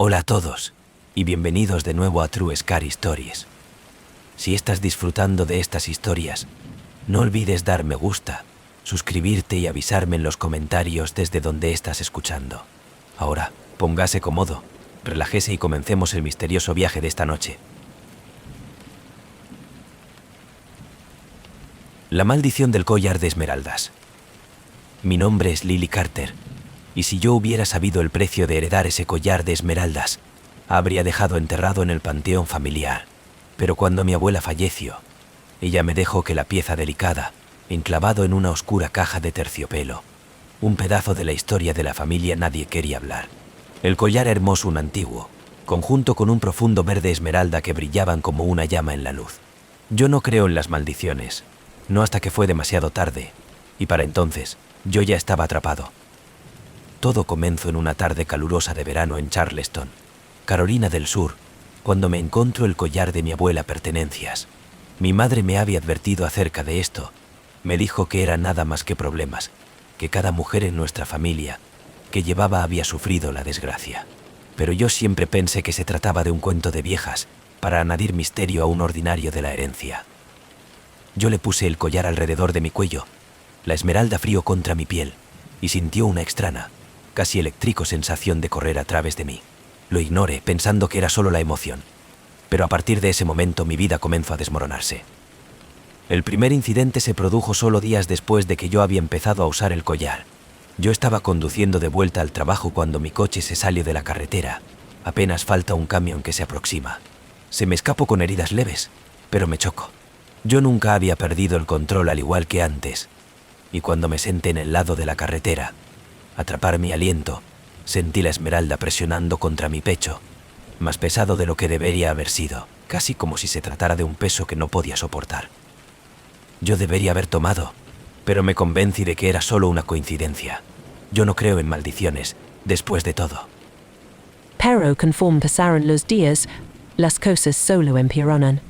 Hola a todos, y bienvenidos de nuevo a True Scary Stories. Si estás disfrutando de estas historias, no olvides dar me gusta, suscribirte y avisarme en los comentarios desde donde estás escuchando. Ahora, póngase cómodo, relájese y comencemos el misterioso viaje de esta noche. La maldición del collar de esmeraldas. Mi nombre es Lily Carter, y si yo hubiera sabido el precio de heredar ese collar de esmeraldas, habría dejado enterrado en el panteón familiar. Pero cuando mi abuela falleció, ella me dejó que la pieza delicada, enclavado en una oscura caja de terciopelo, un pedazo de la historia de la familia nadie quería hablar. El collar hermoso, un antiguo, conjunto con un profundo verde esmeralda que brillaban como una llama en la luz. Yo no creo en las maldiciones, no hasta que fue demasiado tarde, y para entonces yo ya estaba atrapado. Todo comenzó en una tarde calurosa de verano en Charleston, Carolina del Sur, cuando me encontró el collar de mi abuela pertenencias. Mi madre me había advertido acerca de esto. Me dijo que era nada más que problemas, que cada mujer en nuestra familia que llevaba había sufrido la desgracia. Pero yo siempre pensé que se trataba de un cuento de viejas para añadir misterio a un ordinario de la herencia. Yo le puse el collar alrededor de mi cuello, la esmeralda frío contra mi piel, y sintió una extraña, casi eléctrico sensación de correr a través de mí. Lo ignoré pensando que era solo la emoción, pero a partir de ese momento mi vida comenzó a desmoronarse. El primer incidente se produjo solo días después de que yo había empezado a usar el collar. Yo estaba conduciendo de vuelta al trabajo cuando mi coche se salió de la carretera. Apenas falta un camión que se aproxima. Se me escapó con heridas leves, pero me chocó. Yo nunca había perdido el control al igual que antes, y cuando me senté en el lado de la carretera, atrapar mi aliento, sentí la esmeralda presionando contra mi pecho, más pesado de lo que debería haber sido, casi como si se tratara de un peso que no podía soportar. Yo debería haber tomado, pero me convencí de que era solo una coincidencia. Yo no creo en maldiciones, después de todo. Pero conforme pasaron los días, las cosas solo empeoraron.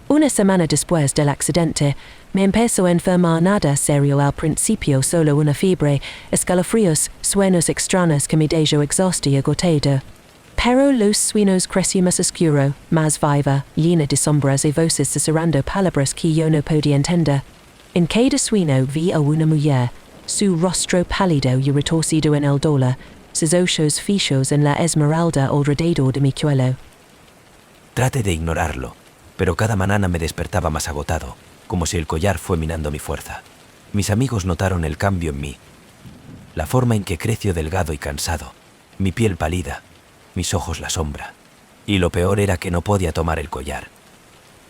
Una semana después del accidente, me empezó a enfermar nada serio al principio, solo una fiebre, escalofríos, sueños extraños que me dejó exhausto y agotado. Pero los sueños creció más oscuro, más viva, llena de sombras y voces susurrando palabras que yo no podía entender. En cada sueño vi a una mujer, su rostro pálido y retorcido en el dolor, sus ojos fijos en la esmeralda alrededor de mi cuello. Traté de ignorarlo, pero cada mañana me despertaba más agotado, como si el collar fue minando mi fuerza. Mis amigos notaron el cambio en mí, la forma en que creció delgado y cansado, mi piel pálida, mis ojos la sombra, y lo peor era que no podía tomar el collar.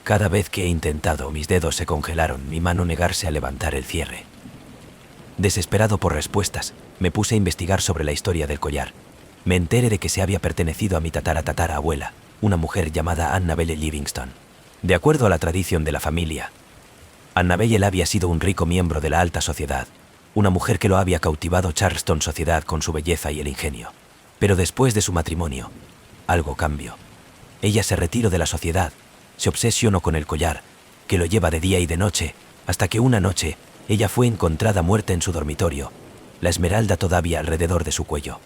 Cada vez que he intentado, mis dedos se congelaron, mi mano negarse a levantar el cierre. Desesperado por respuestas, me puse a investigar sobre la historia del collar. Me enteré de que se había pertenecido a mi tatarabuela, una mujer llamada Annabelle Livingston. De acuerdo a la tradición de la familia, Annabelle había sido un rico miembro de la alta sociedad, una mujer que lo había cautivado Charleston sociedad con su belleza y el ingenio. Pero después de su matrimonio, algo cambió. Ella se retiró de la sociedad, se obsesionó con el collar, que lo lleva de día y de noche, hasta que una noche ella fue encontrada muerta en su dormitorio, la esmeralda todavía alrededor de su cuello.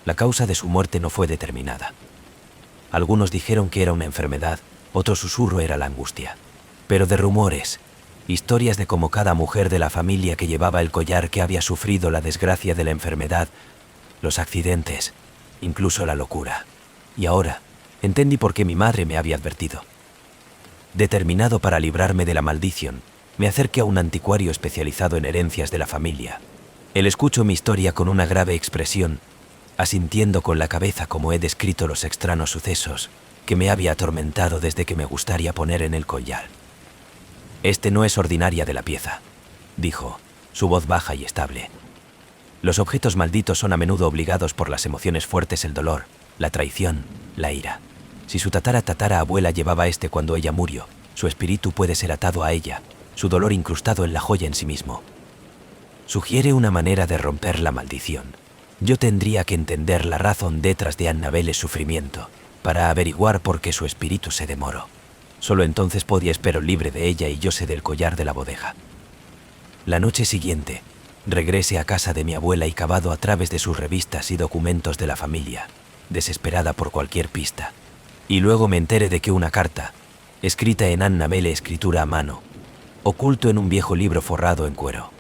La causa de su muerte no fue determinada. Algunos dijeron que era una enfermedad, otro susurro era la angustia. Pero de rumores, historias de cómo cada mujer de la familia que llevaba el collar que había sufrido la desgracia de la enfermedad, los accidentes, incluso la locura. Y ahora, entendí por qué mi madre me había advertido. Determinado para librarme de la maldición, me acerqué a un anticuario especializado en herencias de la familia. Él escuchó mi historia con una grave expresión, asintiendo con la cabeza como he descrito los extraños sucesos que me había atormentado desde que me gustaría poner en el collar. Este no es ordinaria de la pieza, dijo, su voz baja y estable. Los objetos malditos son a menudo obligados por las emociones fuertes, el dolor, la traición, la ira. Si su tatarabuela llevaba este cuando ella murió, su espíritu puede ser atado a ella, su dolor incrustado en la joya en sí mismo. Sugiere una manera de romper la maldición. Yo tendría que entender la razón detrás de Annabelle's sufrimiento, para averiguar por qué su espíritu se demoró. Solo entonces podía esperar libre de ella y yo sé del collar de la bodega. La noche siguiente, regresé a casa de mi abuela y cavado a través de sus revistas y documentos de la familia, desesperada por cualquier pista. Y luego me enteré de que una carta, escrita en Annabelle escritura a mano, oculto en un viejo libro forrado en cuero.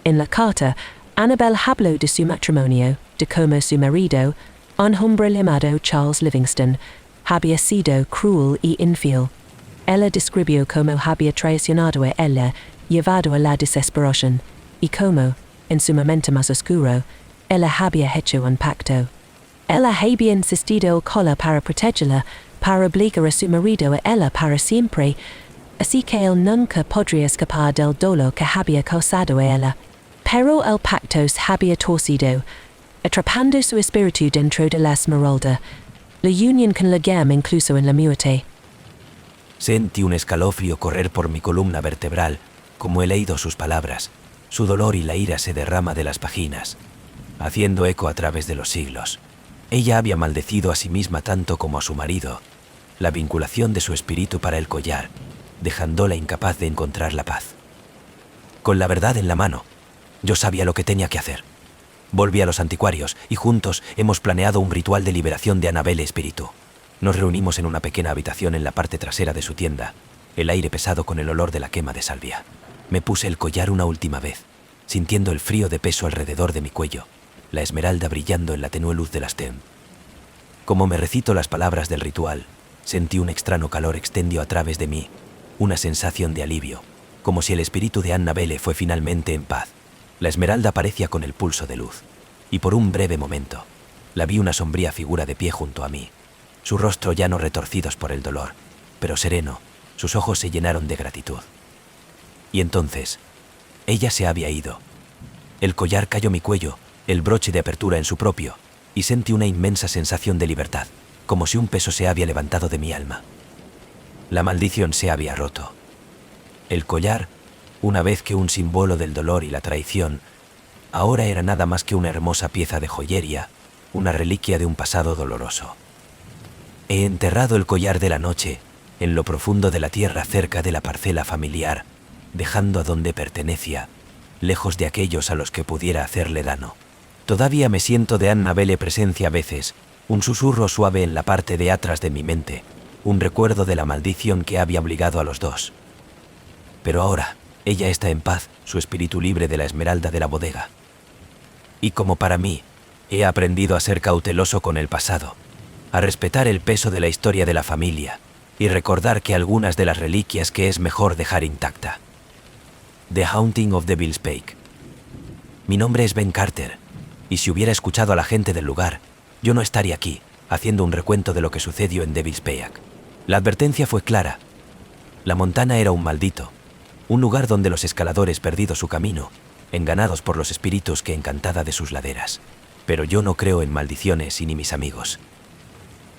En la carta, Annabelle habló de su matrimonio, de como su marido, un hombre llamado Charles Livingston, había sido cruel y infiel. Ella describió cómo había traicionado a ella, llevado a la desesperación, y cómo, en su momento más oscuro, ella había hecho un pacto. Ella había insistido cola para protegerla, para obligar a su marido a ella para siempre, así que él nunca podría escapar del dolor que había causado a ella. Pero el pacto se había torcido, atrapando su espíritu dentro de la Esmeralda, la unión con la gema incluso en la muerte. Sentí un escalofrío correr por mi columna vertebral, como he leído sus palabras. Su dolor y la ira se derrama de las páginas, haciendo eco a través de los siglos. Ella había maldecido a sí misma tanto como a su marido, la vinculación de su espíritu para el collar, dejándola incapaz de encontrar la paz. Con la verdad en la mano, yo sabía lo que tenía que hacer. Volví a los anticuarios y juntos hemos planeado un ritual de liberación de Annabelle Espíritu. Nos reunimos en una pequeña habitación en la parte trasera de su tienda, el aire pesado con el olor de la quema de salvia. Me puse el collar una última vez, sintiendo el frío de peso alrededor de mi cuello, la esmeralda brillando en la tenue luz de la stern. Como me recito las palabras del ritual, sentí un extraño calor extendió a través de mí, una sensación de alivio, como si el espíritu de Annabelle fue finalmente en paz. La esmeralda parecía con el pulso de luz, y por un breve momento, la vi una sombría figura de pie junto a mí, su rostro llano retorcidos por el dolor, pero sereno, sus ojos se llenaron de gratitud. Y entonces, ella se había ido. El collar cayó a mi cuello, el broche de apertura en su propio, y sentí una inmensa sensación de libertad, como si un peso se había levantado de mi alma. La maldición se había roto. El collar, una vez que un símbolo del dolor y la traición, ahora era nada más que una hermosa pieza de joyería, una reliquia de un pasado doloroso. He enterrado el collar de la noche en lo profundo de la tierra cerca de la parcela familiar, dejando a donde pertenecía, lejos de aquellos a los que pudiera hacerle daño. Todavía me siento de Annabelle presencia a veces, un susurro suave en la parte de atrás de mi mente, un recuerdo de la maldición que había obligado a los dos. Pero ahora, ella está en paz, su espíritu libre de la esmeralda de la bodega. Y como para mí, he aprendido a ser cauteloso con el pasado, a respetar el peso de la historia de la familia y recordar que algunas de las reliquias que es mejor dejar intacta. The Haunting of Devil's Peak. Mi nombre es Ben Carter, y si hubiera escuchado a la gente del lugar, yo no estaría aquí, haciendo un recuento de lo que sucedió en Devil's Peak. La advertencia fue clara. La montana era un maldito, un lugar donde los escaladores perdido su camino, enganados por los espíritus que encantada de sus laderas. Pero yo no creo en maldiciones y ni mis amigos.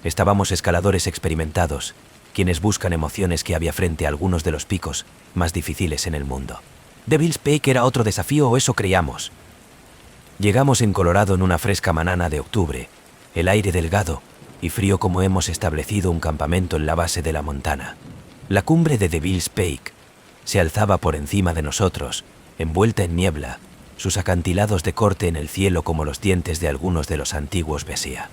Estábamos escaladores experimentados, quienes buscan emociones que había frente a algunos de los picos más difíciles en el mundo. Devil's Peak era otro desafío, o eso creíamos. Llegamos en Colorado en una fresca mañana de octubre, el aire delgado y frío como hemos establecido un campamento en la base de la montana. La cumbre de Devil's Peak se alzaba por encima de nosotros, envuelta en niebla, sus acantilados de corte en el cielo como los dientes de algunos de los antiguos Bessia.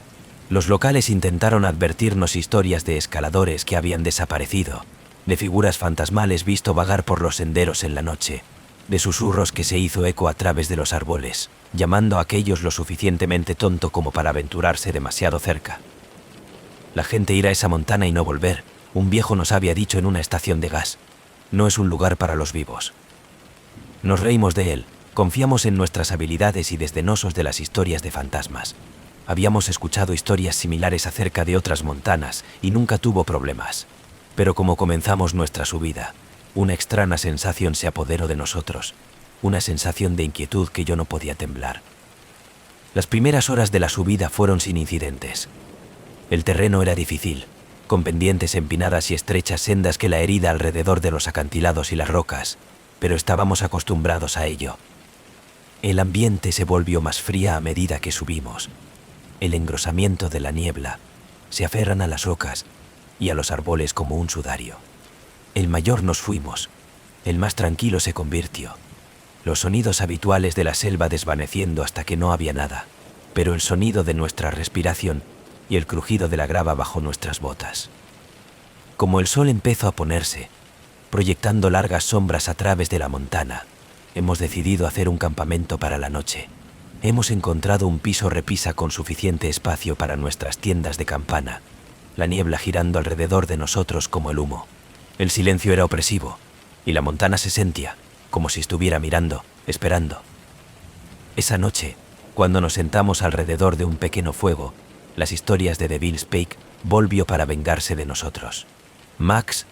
Los locales intentaron advertirnos historias de escaladores que habían desaparecido, de figuras fantasmales visto vagar por los senderos en la noche, de susurros que se hizo eco a través de los árboles, llamando a aquellos lo suficientemente tonto como para aventurarse demasiado cerca. La gente irá a esa montana y no volver, un viejo nos había dicho en una estación de gas. No es un lugar para los vivos. Nos reímos de él, confiamos en nuestras habilidades y desdenosos de las historias de fantasmas. Habíamos escuchado historias similares acerca de otras montanas y nunca tuvo problemas. Pero como comenzamos nuestra subida, una extraña sensación se apoderó de nosotros, una sensación de inquietud que yo no podía temblar. Las primeras horas de la subida fueron sin incidentes. El terreno era difícil, con pendientes empinadas y estrechas sendas que la herida alrededor de los acantilados y las rocas, pero estábamos acostumbrados a ello. El ambiente se volvió más fría a medida que subimos. El engrosamiento de la niebla se aferran a las rocas y a los árboles como un sudario. El mayor nos fuimos, el más tranquilo se convirtió, los sonidos habituales de la selva desvaneciendo hasta que no había nada. pero el sonido de nuestra respiración y el crujido de la grava bajo nuestras botas. Como el sol empezó a ponerse, proyectando largas sombras a través de la montana, hemos decidido hacer un campamento para la noche. Hemos encontrado un piso repisa con suficiente espacio para nuestras tiendas de campana, la niebla girando alrededor de nosotros como el humo. El silencio era opresivo, y la montana se sentía como si estuviera mirando, esperando. Esa noche, cuando nos sentamos alrededor de un pequeño fuego, las historias de Devil's Peak volvió para vengarse de nosotros. Max,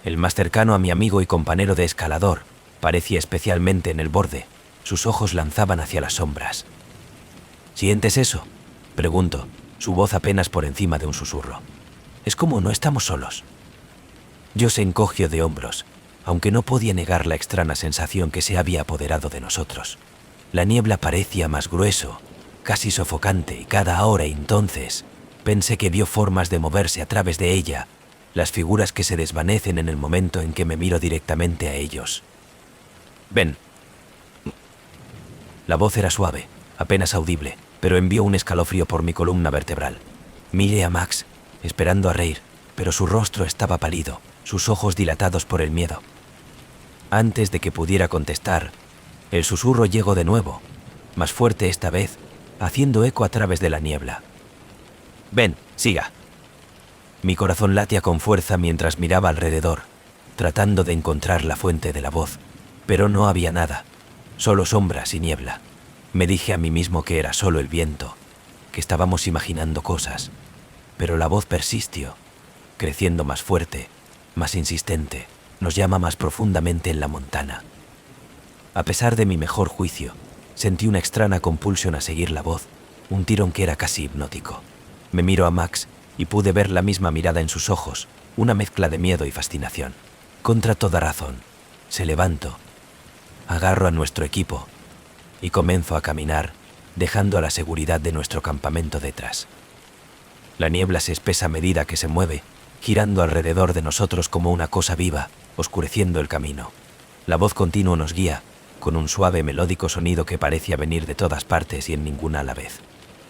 el más cercano a mi amigo y compañero de escalador, parecía especialmente en el borde. Sus ojos lanzaban hacia las sombras. ¿Sientes eso?, pregunto, su voz apenas por encima de un susurro. Es como no estamos solos. Yo se encogió de hombros, aunque no podía negar la extraña sensación que se había apoderado de nosotros. La niebla parecía más grueso, casi sofocante, y cada hora entonces pensé que vio formas de moverse a través de ella, las figuras que se desvanecen en el momento en que me miro directamente a ellos. Ven. La voz era suave, apenas audible, pero envió un escalofrío por mi columna vertebral. Miré a Max, esperando a reír, pero su rostro estaba pálido, sus ojos dilatados por el miedo. Antes de que pudiera contestar, el susurro llegó de nuevo, más fuerte esta vez, haciendo eco a través de la niebla. Ven, siga. Mi corazón latía con fuerza mientras miraba alrededor, tratando de encontrar la fuente de la voz, pero no había nada, solo sombras y niebla. Me dije a mí mismo que era solo el viento, que estábamos imaginando cosas, pero la voz persistió, creciendo más fuerte, más insistente, nos llama más profundamente en la montana. A pesar de mi mejor juicio, sentí una extraña compulsión a seguir la voz, un tirón que era casi hipnótico. Me miró a Max y pude ver la misma mirada en sus ojos, una mezcla de miedo y fascinación. Contra toda razón, se levantó, agarro a nuestro equipo y comienzo a caminar, dejando a la seguridad de nuestro campamento detrás. La niebla se espesa a medida que se mueve, girando alrededor de nosotros como una cosa viva, oscureciendo el camino. La voz continua nos guía, con un suave melódico sonido que parecía venir de todas partes y en ninguna a la vez.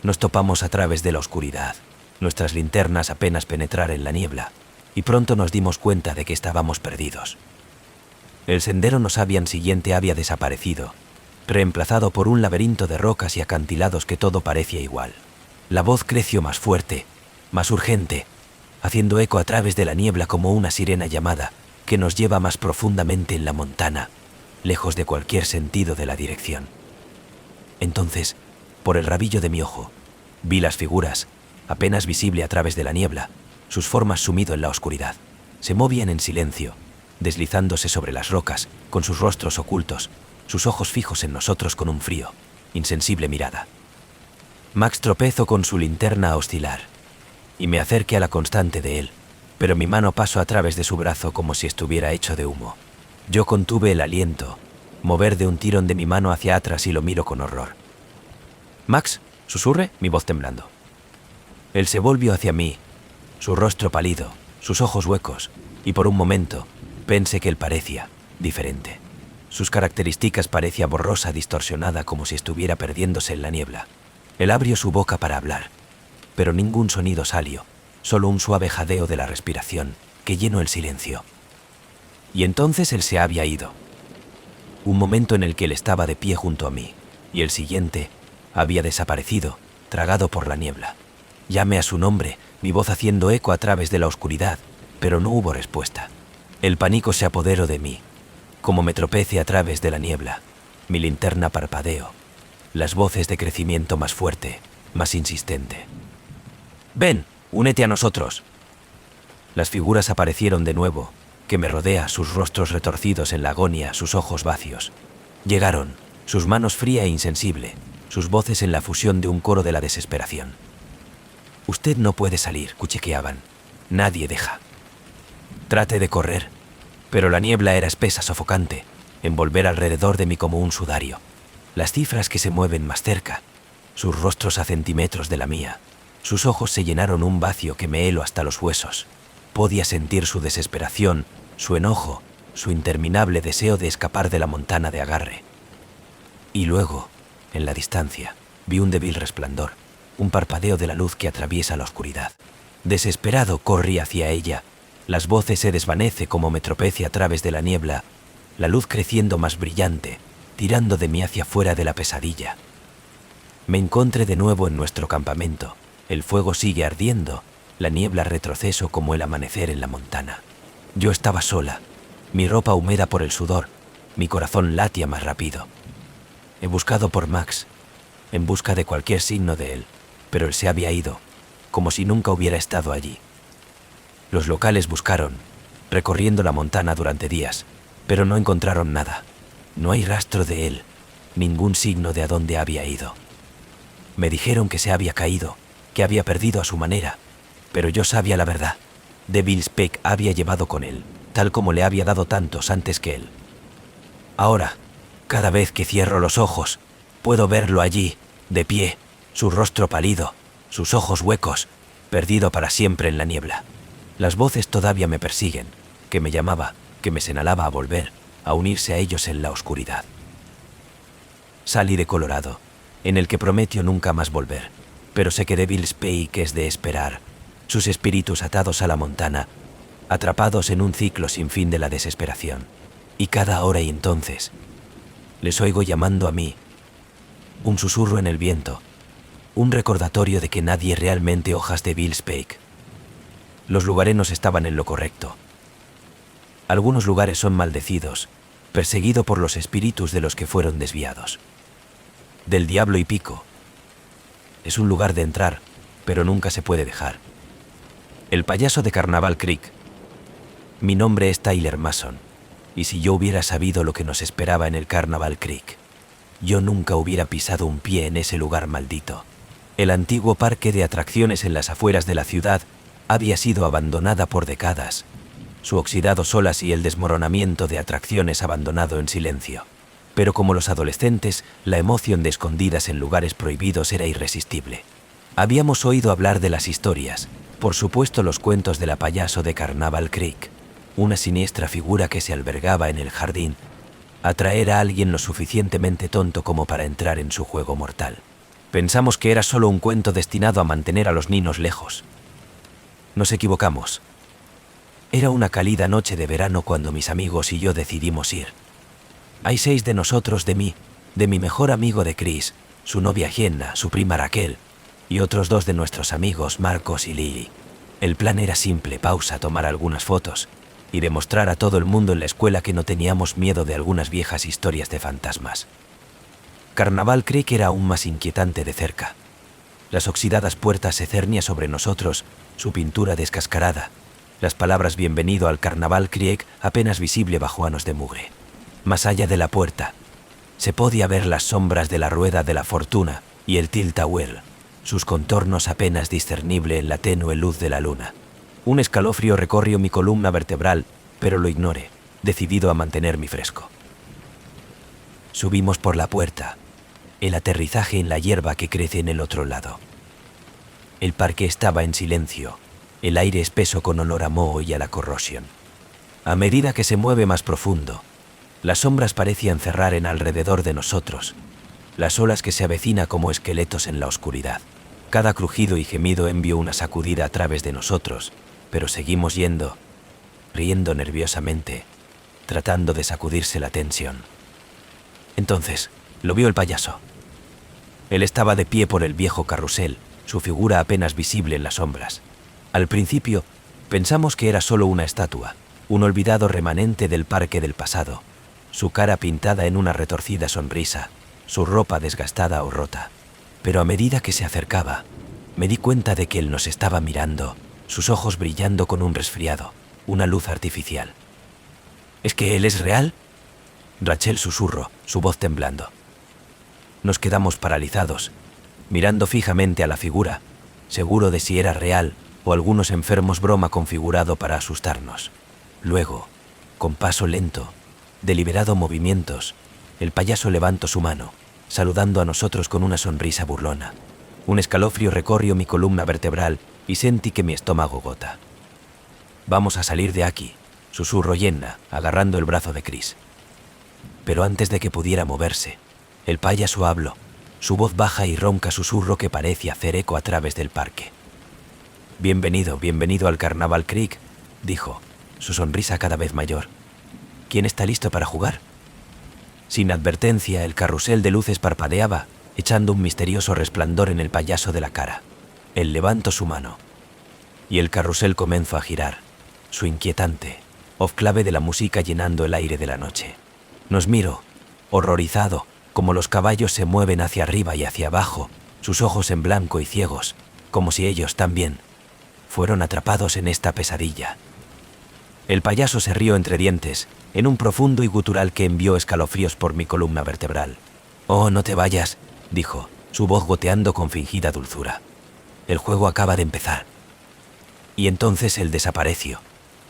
Nos topamos a través de la oscuridad, nuestras linternas apenas penetrar en la niebla, y pronto nos dimos cuenta de que estábamos perdidos. El sendero nos siguiente había desaparecido, reemplazado por un laberinto de rocas y acantilados que todo parecía igual. La voz creció más fuerte, más urgente, haciendo eco a través de la niebla como una sirena llamada que nos lleva más profundamente en la montana, lejos de cualquier sentido de la dirección. Entonces, por el rabillo de mi ojo, vi las figuras, apenas visible a través de la niebla, sus formas sumido en la oscuridad. Se movían en silencio, deslizándose sobre las rocas, con sus rostros ocultos, sus ojos fijos en nosotros con un frío, insensible mirada. Max tropezó con su linterna a oscilar, y me acerqué a la constante de él, pero mi mano pasó a través de su brazo como si estuviera hecho de humo. Yo contuve el aliento, mover de un tirón de mi mano hacia atrás y lo miro con horror. «Max», susurré, mi voz temblando. Él se volvió hacia mí, su rostro pálido, sus ojos huecos, y por un momento pensé que él parecía diferente. Sus características parecía borrosa, distorsionada, como si estuviera perdiéndose en la niebla. Él abrió su boca para hablar, pero ningún sonido salió, solo un suave jadeo de la respiración que llenó el silencio. Y entonces él se había ido. Un momento en el que él estaba de pie junto a mí, y el siguiente había desaparecido, tragado por la niebla. Llamé a su nombre, mi voz haciendo eco a través de la oscuridad, pero no hubo respuesta. El pánico se apoderó de mí, como me tropecé a través de la niebla. Mi linterna parpadeó, las voces de crecimiento más fuerte, más insistente. «Ven, únete a nosotros». Las figuras aparecieron de nuevo, que me rodea, sus rostros retorcidos en la agonía, sus ojos vacíos. Llegaron, sus manos fría e insensible, sus voces en la fusión de un coro de la desesperación. «Usted no puede salir», cuchicheaban. «Nadie deja». Traté de correr, pero la niebla era espesa, sofocante, envolver alrededor de mí como un sudario. Las cifras que se mueven más cerca, sus rostros a centímetros de la mía, sus ojos se llenaron un vacío que me heló hasta los huesos. Podía sentir su desesperación, su enojo, su interminable deseo de escapar de la montana de agarre. Y luego, en la distancia, Vi un débil resplandor, un parpadeo de la luz que atraviesa la oscuridad. Desesperado corrí hacia ella. Las voces se desvanece como me tropece a través de la niebla, la luz creciendo más brillante, tirando de mí hacia fuera de la pesadilla. Me encontré de nuevo en nuestro campamento. El fuego sigue ardiendo, la niebla retroceso como el amanecer en la montana. Yo estaba sola, mi ropa húmeda por el sudor, mi corazón latía más rápido. He buscado por Max, en busca de cualquier signo de él, pero él se había ido, como si nunca hubiera estado allí. Los locales buscaron, recorriendo la montana durante días, pero no encontraron nada. No hay rastro de él, ningún signo de a dónde había ido. Me dijeron que se había caído, que había perdido a su manera, pero yo sabía la verdad. Devil Speak había llevado con él, tal como le había dado tantos antes que él. Ahora, cada vez que cierro los ojos, puedo verlo allí, de pie, su rostro pálido, sus ojos huecos, perdido para siempre en la niebla. Las voces todavía me persiguen, que me llamaba, que me señalaba a volver, a unirse a ellos en la oscuridad. Salí de Colorado, en el que prometió nunca más volver, pero sé que Devil Speak es de esperar, sus espíritus atados a la montana, atrapados en un ciclo sin fin de la desesperación. Y cada hora y entonces, les oigo llamando a mí, un susurro en el viento, un recordatorio de que nadie realmente hojas de Devil Speak. Los lugareños estaban en lo correcto. Algunos lugares son maldecidos, perseguido por los espíritus de los que fueron desviados. Del Diablo y Pico. Es un lugar de entrar, pero nunca se puede dejar. El payaso de Carnaval Creek. Mi nombre es Tyler Mason, y si yo hubiera sabido lo que nos esperaba en el Carnaval Creek, yo nunca hubiera pisado un pie en ese lugar maldito. El antiguo parque de atracciones en las afueras de la ciudad había sido abandonada por décadas, su oxidado solas y el desmoronamiento de atracciones abandonado en silencio. Pero como los adolescentes, la emoción de escondidas en lugares prohibidos era irresistible. Habíamos oído hablar de las historias, por supuesto los cuentos del payaso de Carnaval Creek, una siniestra figura que se albergaba en el jardín, atraer a alguien lo suficientemente tonto como para entrar en su juego mortal. Pensamos que era solo un cuento destinado a mantener a los niños lejos. Nos equivocamos. Era una cálida noche de verano cuando mis amigos y yo decidimos ir. Hay 6 de nosotros, de mí, de mi mejor amigo de Chris, su novia Jenna, su prima Raquel, y otros 2 de nuestros amigos, Marcos y Lily. El plan era simple: pausa, tomar algunas fotos y demostrar a todo el mundo en la escuela que no teníamos miedo de algunas viejas historias de fantasmas. Carnaval Creek era aún más inquietante de cerca. Las oxidadas puertas se cernían sobre nosotros, su pintura descascarada, las palabras «Bienvenido al Carnaval Creek» apenas visible bajo anos de mugre. Más allá de la puerta, se podía ver las sombras de la rueda de la fortuna y el tilt-a-whirl, sus contornos apenas discernible en la tenue luz de la luna. Un escalofrío recorrió mi columna vertebral, pero lo ignoré, decidido a mantenerme fresco. Subimos por la puerta, el aterrizaje en la hierba que crece en el otro lado. El parque estaba en silencio, el aire espeso con olor a moho y a la corrosión. A medida que se mueve más profundo, las sombras parecían cerrar en alrededor de nosotros, las olas que se avecina como esqueletos en la oscuridad. Cada crujido y gemido envió una sacudida a través de nosotros, pero seguimos yendo, riendo nerviosamente, tratando de sacudirse la tensión. Entonces, lo vio el payaso. Él estaba de pie por el viejo carrusel, su figura apenas visible en las sombras. Al principio, pensamos que era solo una estatua, un olvidado remanente del parque del pasado, su cara pintada en una retorcida sonrisa, su ropa desgastada o rota. Pero a medida que se acercaba, me di cuenta de que él nos estaba mirando, sus ojos brillando con un resfriado, una luz artificial. ¿Es que él es real?, Rachel susurró, su voz temblando. Nos quedamos paralizados, mirando fijamente a la figura, seguro de si era real o algunos enfermos broma configurado para asustarnos. Luego, con paso lento, deliberado movimientos, el payaso levantó su mano, saludando a nosotros con una sonrisa burlona. Un escalofrío recorrió mi columna vertebral y sentí que mi estómago gota. «Vamos a salir de aquí», susurró Jenna, agarrando el brazo de Chris. Pero antes de que pudiera moverse, el payaso habló. Su voz baja y ronca susurro que parece hacer eco a través del parque. Bienvenido, bienvenido al Carnaval Creek, dijo, su sonrisa cada vez mayor. ¿Quién está listo para jugar? Sin advertencia, el carrusel de luces parpadeaba, echando un misterioso resplandor en el payaso de la cara. Él levantó su mano. Y el carrusel comenzó a girar, su inquietante voz clave de la música llenando el aire de la noche. Nos miró, horrorizado, como los caballos se mueven hacia arriba y hacia abajo, sus ojos en blanco y ciegos, como si ellos también fueron atrapados en esta pesadilla. El payaso se rió entre dientes, en un profundo y gutural que envió escalofríos por mi columna vertebral. «Oh, no te vayas», dijo, su voz goteando con fingida dulzura. «El juego acaba de empezar». Y entonces él desapareció.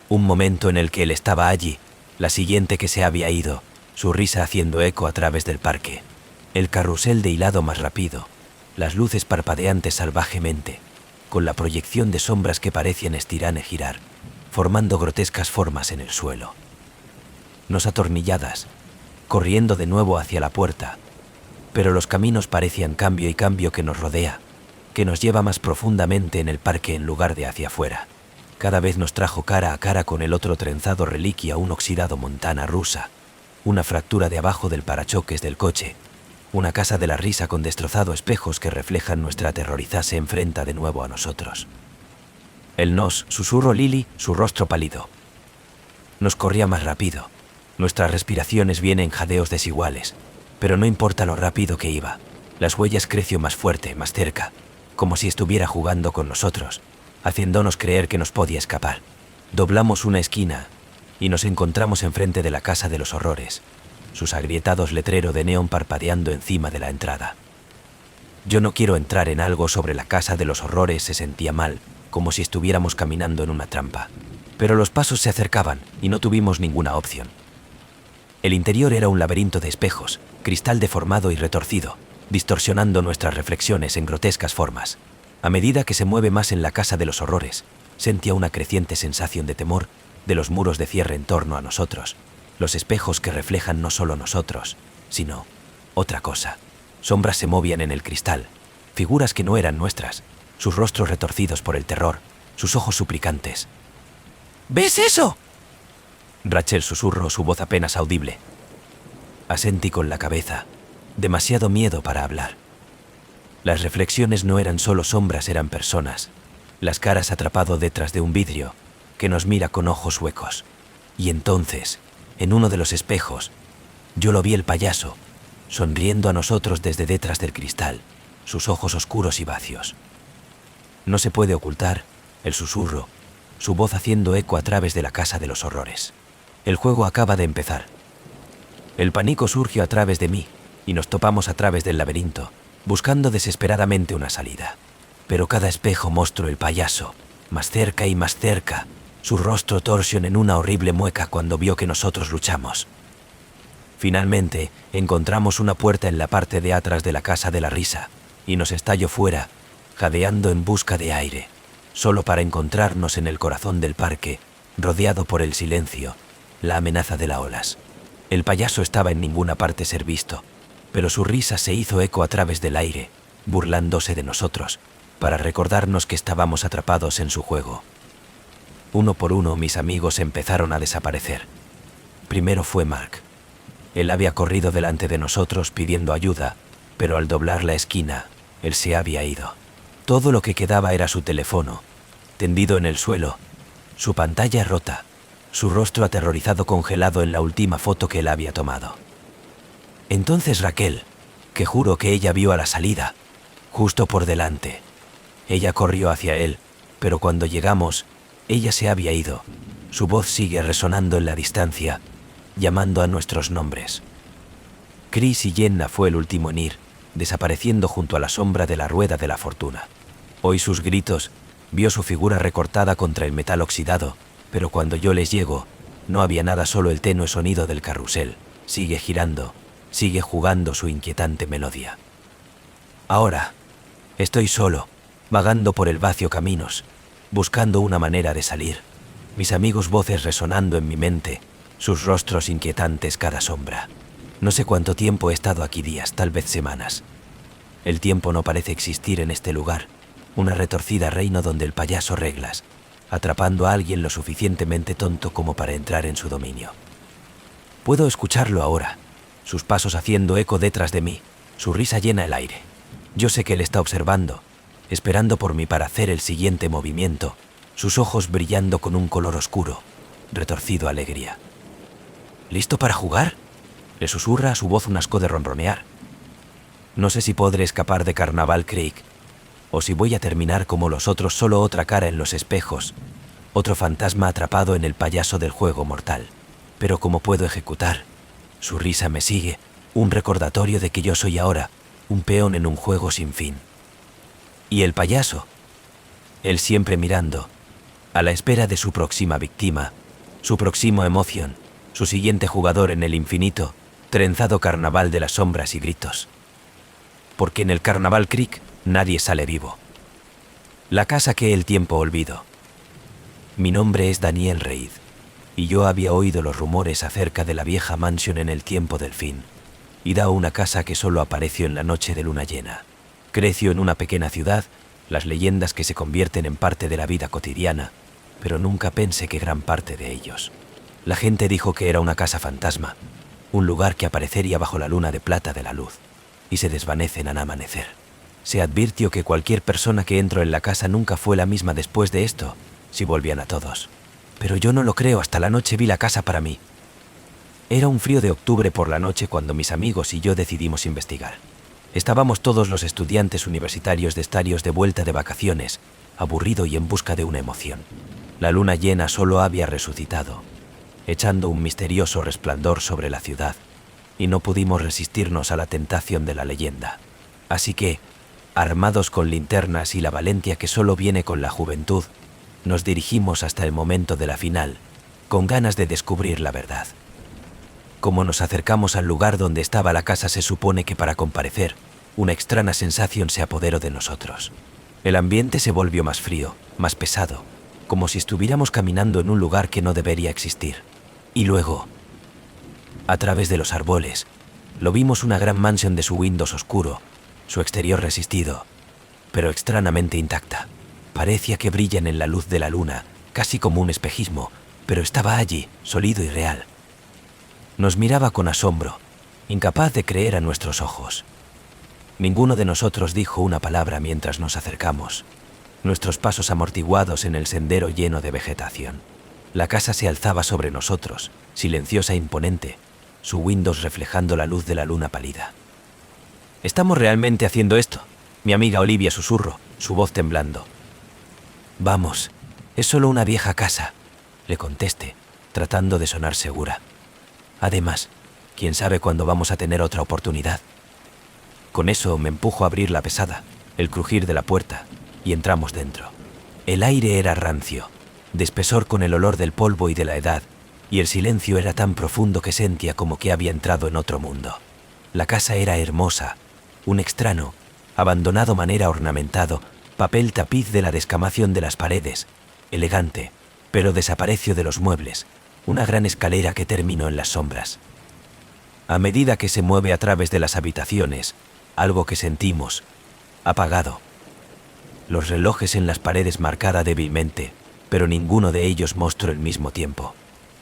Un momento en el que él estaba allí, la siguiente que se había ido, su risa haciendo eco a través del parque. El carrusel de hilado más rápido, las luces parpadeantes salvajemente, con la proyección de sombras que parecían estirar y girar, formando grotescas formas en el suelo. Nos atornilladas, corriendo de nuevo hacia la puerta, pero los caminos parecían cambio y cambio que nos rodea, que nos lleva más profundamente en el parque en lugar de hacia afuera. Cada vez nos trajo cara a cara con el otro trenzado reliquia, un oxidado Montana rusa, una fractura de abajo del parachoques del coche, una casa de la risa con destrozado espejos que reflejan nuestra aterrorizada se enfrenta de nuevo a nosotros. El nos, susurró Lily, su rostro pálido. Nos corría más rápido. Nuestras respiraciones vienen en jadeos desiguales, pero no importa lo rápido que iba. Las huellas creció más fuerte, más cerca, como si estuviera jugando con nosotros, haciéndonos creer que nos podía escapar. Doblamos una esquina y nos encontramos enfrente de la Casa de los Horrores, sus agrietados letreros de neón parpadeando encima de la entrada. Yo no quiero entrar en algo sobre la Casa de los Horrores, se sentía mal, como si estuviéramos caminando en una trampa. Pero los pasos se acercaban y no tuvimos ninguna opción. El interior era un laberinto de espejos, cristal deformado y retorcido, distorsionando nuestras reflexiones en grotescas formas. A medida que se mueve más en la Casa de los Horrores, sentía una creciente sensación de temor de los muros de cierre en torno a nosotros, los espejos que reflejan no solo nosotros, sino otra cosa. Sombras se movían en el cristal, figuras que no eran nuestras, sus rostros retorcidos por el terror, sus ojos suplicantes. ¿Ves eso?, Rachel susurró, su voz apenas audible. Asentí con la cabeza, demasiado miedo para hablar. Las reflexiones no eran solo sombras, eran personas, las caras atrapado detrás de un vidrio que nos mira con ojos huecos. Y entonces, en uno de los espejos, yo lo vi el payaso, sonriendo a nosotros desde detrás del cristal, sus ojos oscuros y vacíos. No se puede ocultar el susurro, su voz haciendo eco a través de la Casa de los Horrores. El juego acaba de empezar. El pánico surgió a través de mí y nos topamos a través del laberinto, buscando desesperadamente una salida. Pero cada espejo mostró el payaso, más cerca y más cerca, su rostro torsión en una horrible mueca cuando vio que nosotros luchamos. Finalmente, encontramos una puerta en la parte de atrás de la Casa de la Risa y nos estalló fuera, jadeando en busca de aire, solo para encontrarnos en el corazón del parque, rodeado por el silencio, la amenaza de las olas. El payaso estaba en ninguna parte ser visto, pero su risa se hizo eco a través del aire, burlándose de nosotros, para recordarnos que estábamos atrapados en su juego. Uno por uno mis amigos empezaron a desaparecer. Primero fue Mark. Él había corrido delante de nosotros pidiendo ayuda, pero al doblar la esquina, él se había ido. Todo lo que quedaba era su teléfono, tendido en el suelo, su pantalla rota, su rostro aterrorizado congelado en la última foto que él había tomado. Entonces Raquel, que juro que ella vio a la salida, justo por delante. Ella corrió hacia él, pero cuando llegamos, ella se había ido. Su voz sigue resonando en la distancia, llamando a nuestros nombres. Chris y Jenna fue el último en ir, desapareciendo junto a la sombra de la rueda de la fortuna. Oí sus gritos, vio su figura recortada contra el metal oxidado, pero cuando yo les llego, no había nada, solo el tenue sonido del carrusel. Sigue girando, sigue jugando su inquietante melodía. Ahora, estoy solo, vagando por el vacío caminos, buscando una manera de salir. Mis amigos voces resonando en mi mente, sus rostros inquietantes cada sombra. No sé cuánto tiempo he estado aquí, días, tal vez semanas. El tiempo no parece existir en este lugar, una retorcida reino donde el payaso reglas, atrapando a alguien lo suficientemente tonto como para entrar en su dominio. Puedo escucharlo ahora, sus pasos haciendo eco detrás de mí, su risa llena el aire. Yo sé que él está observando, esperando por mí para hacer el siguiente movimiento, sus ojos brillando con un color oscuro, retorcido alegría. ¿Listo para jugar?, le susurra a su voz un asco de ronronear. No sé si podré escapar de Carnaval Creek, o si voy a terminar como los otros, solo otra cara en los espejos, otro fantasma atrapado en el payaso del juego mortal. Pero ¿cómo puedo ejecutar? Su risa me sigue, un recordatorio de que yo soy ahora un peón en un juego sin fin. ¿Y el payaso? Él siempre mirando, a la espera de su próxima víctima, su próximo emoción, su siguiente jugador en el infinito, trenzado carnaval de las sombras y gritos. Porque en el Carnaval Creek nadie sale vivo. La casa que el tiempo olvidó. Mi nombre es Daniel Reid, y yo había oído los rumores acerca de la vieja mansión en el tiempo del fin, y da una casa que solo apareció en la noche de luna llena. Creció en una pequeña ciudad, las leyendas que se convierten en parte de la vida cotidiana, pero nunca pensé que gran parte de ellos. La gente dijo que era una casa fantasma, un lugar que aparecería bajo la luna de plata de la luz, y se desvanecen al amanecer. Se advirtió que cualquier persona que entró en la casa nunca fue la misma después de esto, si volvían a todos. Pero yo no lo creo, hasta la noche vi la casa para mí. Era un frío de octubre por la noche cuando mis amigos y yo decidimos investigar. Estábamos todos los estudiantes universitarios de estadios de vuelta de vacaciones, aburrido y en busca de una emoción. La luna llena solo había resucitado, echando un misterioso resplandor sobre la ciudad, y no pudimos resistirnos a la tentación de la leyenda. Así que, armados con linternas y la valentía que solo viene con la juventud, nos dirigimos hasta el momento de la final, con ganas de descubrir la verdad. Como nos acercamos al lugar donde estaba la casa, se supone que para comparecer, una extraña sensación se apoderó de nosotros. El ambiente se volvió más frío, más pesado, como si estuviéramos caminando en un lugar que no debería existir. Y luego, a través de los árboles, lo vimos una gran mansión de su Windows oscuro, su exterior resistido, pero extrañamente intacta. Parecía que brillan en la luz de la luna, casi como un espejismo, pero estaba allí, sólido y real. Nos miraba con asombro, incapaz de creer a nuestros ojos. Ninguno de nosotros dijo una palabra mientras nos acercamos, nuestros pasos amortiguados en el sendero lleno de vegetación. La casa se alzaba sobre nosotros, silenciosa e imponente, su Windows reflejando la luz de la luna pálida. ¿Estamos realmente haciendo esto?, mi amiga Olivia susurró, su voz temblando. Vamos, es solo una vieja casa, le contesté, tratando de sonar segura. Además, quién sabe cuándo vamos a tener otra oportunidad. Con eso me empujo a abrir la pesada, el crujir de la puerta, y entramos dentro. El aire era rancio, de espesor con el olor del polvo y de la edad, y el silencio era tan profundo que sentía como que había entrado en otro mundo. La casa era hermosa, un extraño, abandonado manera ornamentado, papel tapiz de la descamación de las paredes, elegante, pero desapareció de los muebles, una gran escalera que terminó en las sombras. A medida que se mueve a través de las habitaciones, algo que sentimos, apagado. Los relojes en las paredes marcada débilmente, pero ninguno de ellos mostró el mismo tiempo.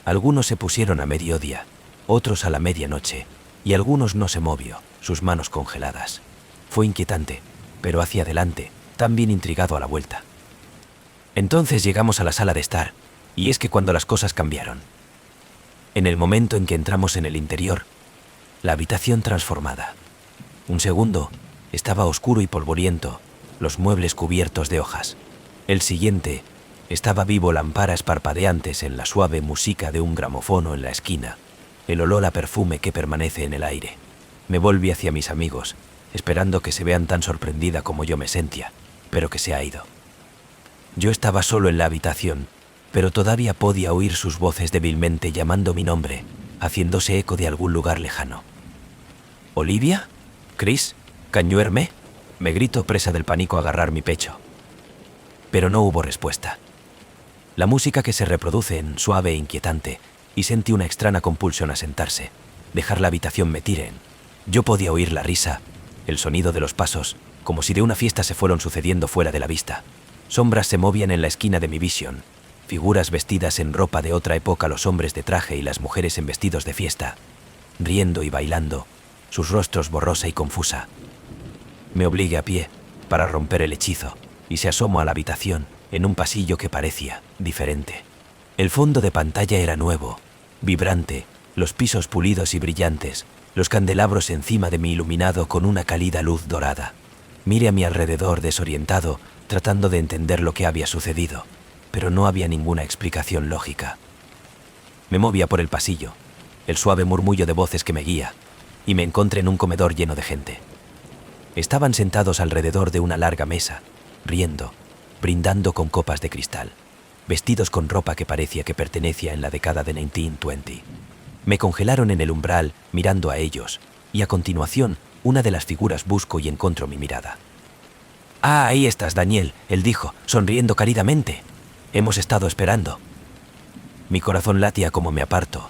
Algunos se pusieron a mediodía, otros a la medianoche, y algunos no se movió, sus manos congeladas. Fue inquietante, pero hacia adelante, también intrigado a la vuelta. Entonces llegamos a la sala de estar, y es que cuando las cosas cambiaron. En el momento en que entramos en el interior, la habitación transformada. Un segundo, estaba oscuro y polvoriento, los muebles cubiertos de hojas. El siguiente, estaba vivo, lámparas parpadeantes en la suave música de un gramófono en la esquina, el olor a perfume que permanece en el aire. Me volví hacia mis amigos, esperando que se vean tan sorprendida como yo me sentía, pero que se ha ido. Yo estaba solo en la habitación, pero todavía podía oír sus voces débilmente llamando mi nombre, haciéndose eco de algún lugar lejano. ¿Olivia? ¿Chris? ¿Cañuerme? Me gritó, presa del pánico, a agarrar mi pecho. Pero no hubo respuesta. La música que se reproduce en suave e inquietante, y sentí una extraña compulsión a sentarse, dejar la habitación me tiren. Yo podía oír la risa, el sonido de los pasos, como si de una fiesta se fueron sucediendo fuera de la vista. Sombras se movían en la esquina de mi visión, figuras vestidas en ropa de otra época, los hombres de traje y las mujeres en vestidos de fiesta, riendo y bailando, sus rostros borrosa y confusa. Me obligué a pie para romper el hechizo y se asomó a la habitación en un pasillo que parecía diferente. El fondo de pantalla era nuevo, vibrante, los pisos pulidos y brillantes, los candelabros encima de mí iluminado con una cálida luz dorada. Miré a mi alrededor desorientado, tratando de entender lo que había sucedido, pero no había ninguna explicación lógica. Me movía por el pasillo, el suave murmullo de voces que me guía, y me encontré en un comedor lleno de gente. Estaban sentados alrededor de una larga mesa, riendo, brindando con copas de cristal, vestidos con ropa que parecía que pertenecía en la década de 1920. Me congelaron en el umbral mirando a ellos, y a continuación una de las figuras buscó y encontró mi mirada. «Ah, ahí estás, Daniel», él dijo, sonriendo cálidamente. «Hemos estado esperando». Mi corazón latía como me aparto,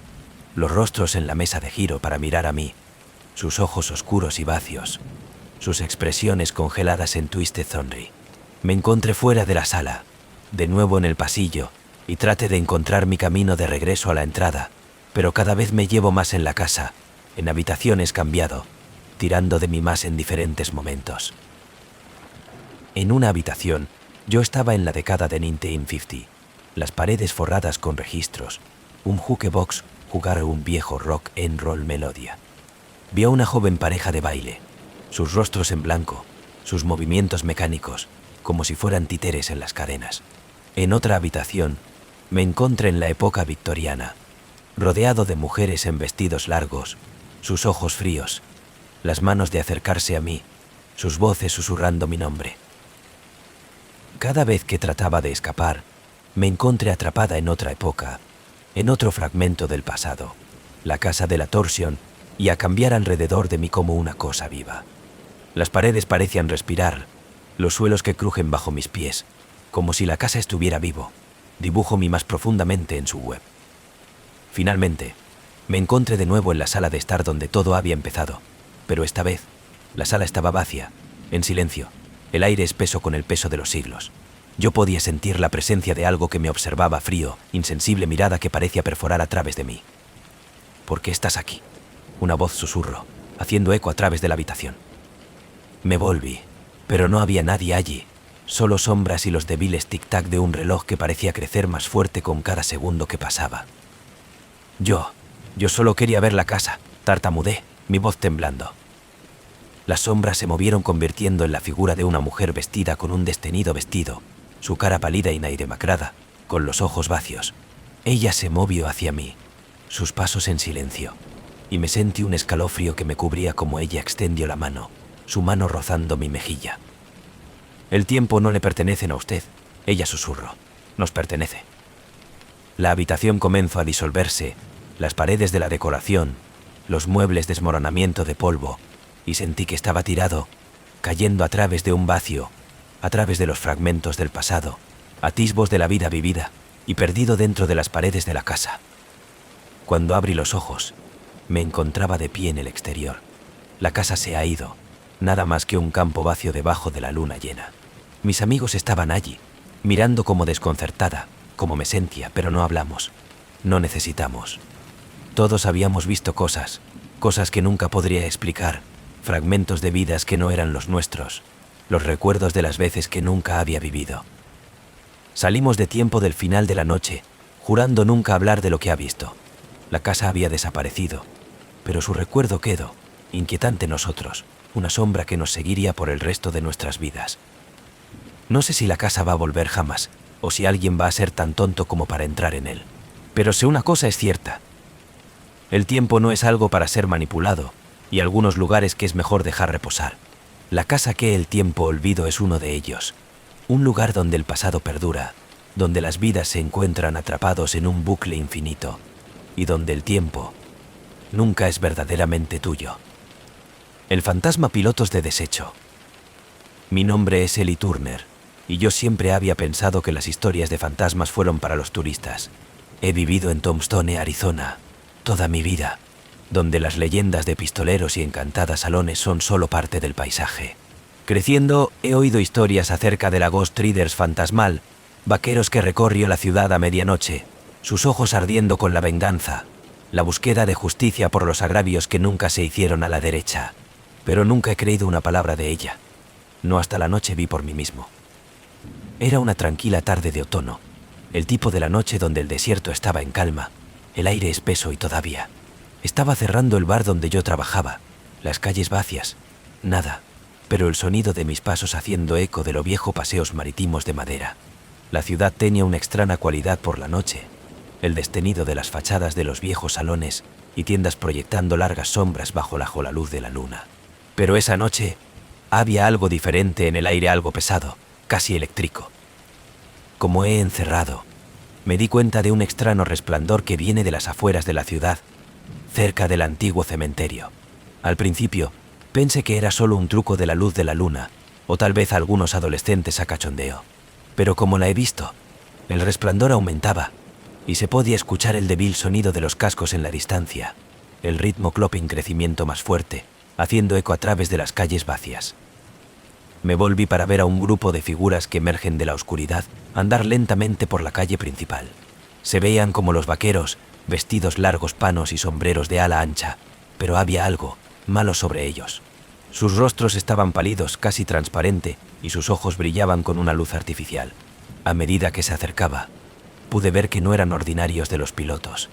los rostros en la mesa de giro para mirar a mí, sus ojos oscuros y vacíos, sus expresiones congeladas en Twisted Sonri. Me encontré fuera de la sala, de nuevo en el pasillo, y traté de encontrar mi camino de regreso a la entrada, pero cada vez me llevo más en la casa, en habitaciones cambiado, tirando de mí más en diferentes momentos. En una habitación, yo estaba en la década de 1950, las paredes forradas con registros, un jukebox jugar un viejo rock and roll melodia. Vi a una joven pareja de baile, sus rostros en blanco, sus movimientos mecánicos, como si fueran títeres en las cadenas. En otra habitación, me encontré en la época victoriana, rodeado de mujeres en vestidos largos, sus ojos fríos, las manos de acercarse a mí, sus voces susurrando mi nombre. Cada vez que trataba de escapar, me encontré atrapada en otra época, en otro fragmento del pasado, la casa de la torsión, y a cambiar alrededor de mí como una cosa viva. Las paredes parecían respirar, los suelos que crujen bajo mis pies, como si la casa estuviera vivo, dibujo mi más profundamente en su web. Finalmente, me encontré de nuevo en la sala de estar donde todo había empezado, pero esta vez, la sala estaba vacía, en silencio, el aire espeso con el peso de los siglos. Yo podía sentir la presencia de algo que me observaba frío, insensible mirada que parecía perforar a través de mí. ¿Por qué estás aquí?, una voz susurró, haciendo eco a través de la habitación. Me volví, pero no había nadie allí, solo sombras y los débiles tic-tac de un reloj que parecía crecer más fuerte con cada segundo que pasaba. Yo solo quería ver la casa, tartamudeé, mi voz temblando. Las sombras se movieron convirtiendo en la figura de una mujer vestida con un destenido vestido, su cara pálida y demacrada, con los ojos vacíos. Ella se movió hacia mí, sus pasos en silencio, y me sentí un escalofrío que me cubría como ella extendió la mano, su mano rozando mi mejilla. «El tiempo no le pertenece a usted», ella susurró, «nos pertenece». La habitación comenzó a disolverse, las paredes de la decoración, los muebles desmoronamiento de polvo, y sentí que estaba tirado, cayendo a través de un vacío, a través de los fragmentos del pasado, atisbos de la vida vivida, y perdido dentro de las paredes de la casa. Cuando abrí los ojos, me encontraba de pie en el exterior. La casa se ha ido, nada más que un campo vacío debajo de la luna llena. Mis amigos estaban allí, mirando como desconcertada, como me sentía, pero no hablamos. No necesitamos. Todos habíamos visto cosas que nunca podría explicar, fragmentos de vidas que no eran los nuestros, los recuerdos de las veces que nunca había vivido. Salimos de tiempo del final de la noche, jurando nunca hablar de lo que ha visto. La casa había desaparecido, pero su recuerdo quedó, inquietante nosotros, una sombra que nos seguiría por el resto de nuestras vidas. No sé si la casa va a volver jamás, o si alguien va a ser tan tonto como para entrar en él. Pero sé una cosa es cierta. El tiempo no es algo para ser manipulado, y algunos lugares que es mejor dejar reposar. La casa que el tiempo olvido es uno de ellos. Un lugar donde el pasado perdura, donde las vidas se encuentran atrapados en un bucle infinito, y donde el tiempo nunca es verdaderamente tuyo. El fantasma pilotos de desecho. Mi nombre es Eli Turner, y yo siempre había pensado que las historias de fantasmas fueron para los turistas. He vivido en Tombstone, Arizona, toda mi vida, donde las leyendas de pistoleros y encantadas salones son solo parte del paisaje. Creciendo, he oído historias acerca de la Ghost Riders fantasmal, vaqueros que recorrió la ciudad a medianoche, sus ojos ardiendo con la venganza, la búsqueda de justicia por los agravios que nunca se hicieron a la derecha. Pero nunca he creído una palabra de ella. No hasta la noche vi por mí mismo. Era una tranquila tarde de otoño, el tipo de la noche donde el desierto estaba en calma, el aire espeso y todavía. Estaba cerrando el bar donde yo trabajaba, las calles vacías, nada, pero el sonido de mis pasos haciendo eco de los viejos paseos marítimos de madera. La ciudad tenía una extraña cualidad por la noche, el destenido de las fachadas de los viejos salones y tiendas proyectando largas sombras bajo la luz de la luna. Pero esa noche había algo diferente en el aire, algo pesado, casi eléctrico. Como he encerrado, me di cuenta de un extraño resplandor que viene de las afueras de la ciudad, cerca del antiguo cementerio. Al principio, pensé que era solo un truco de la luz de la luna, o tal vez algunos adolescentes a cachondeo. Pero como la he visto, el resplandor aumentaba, y se podía escuchar el débil sonido de los cascos en la distancia, el ritmo clope en crecimiento más fuerte, haciendo eco a través de las calles vacías. Me volví para ver a un grupo de figuras que emergen de la oscuridad andar lentamente por la calle principal. Se veían como los vaqueros, vestidos largos panos y sombreros de ala ancha, pero había algo malo sobre ellos. Sus rostros estaban pálidos, casi transparente, y sus ojos brillaban con una luz artificial. A medida que se acercaba, pude ver que no eran ordinarios de los pilotos.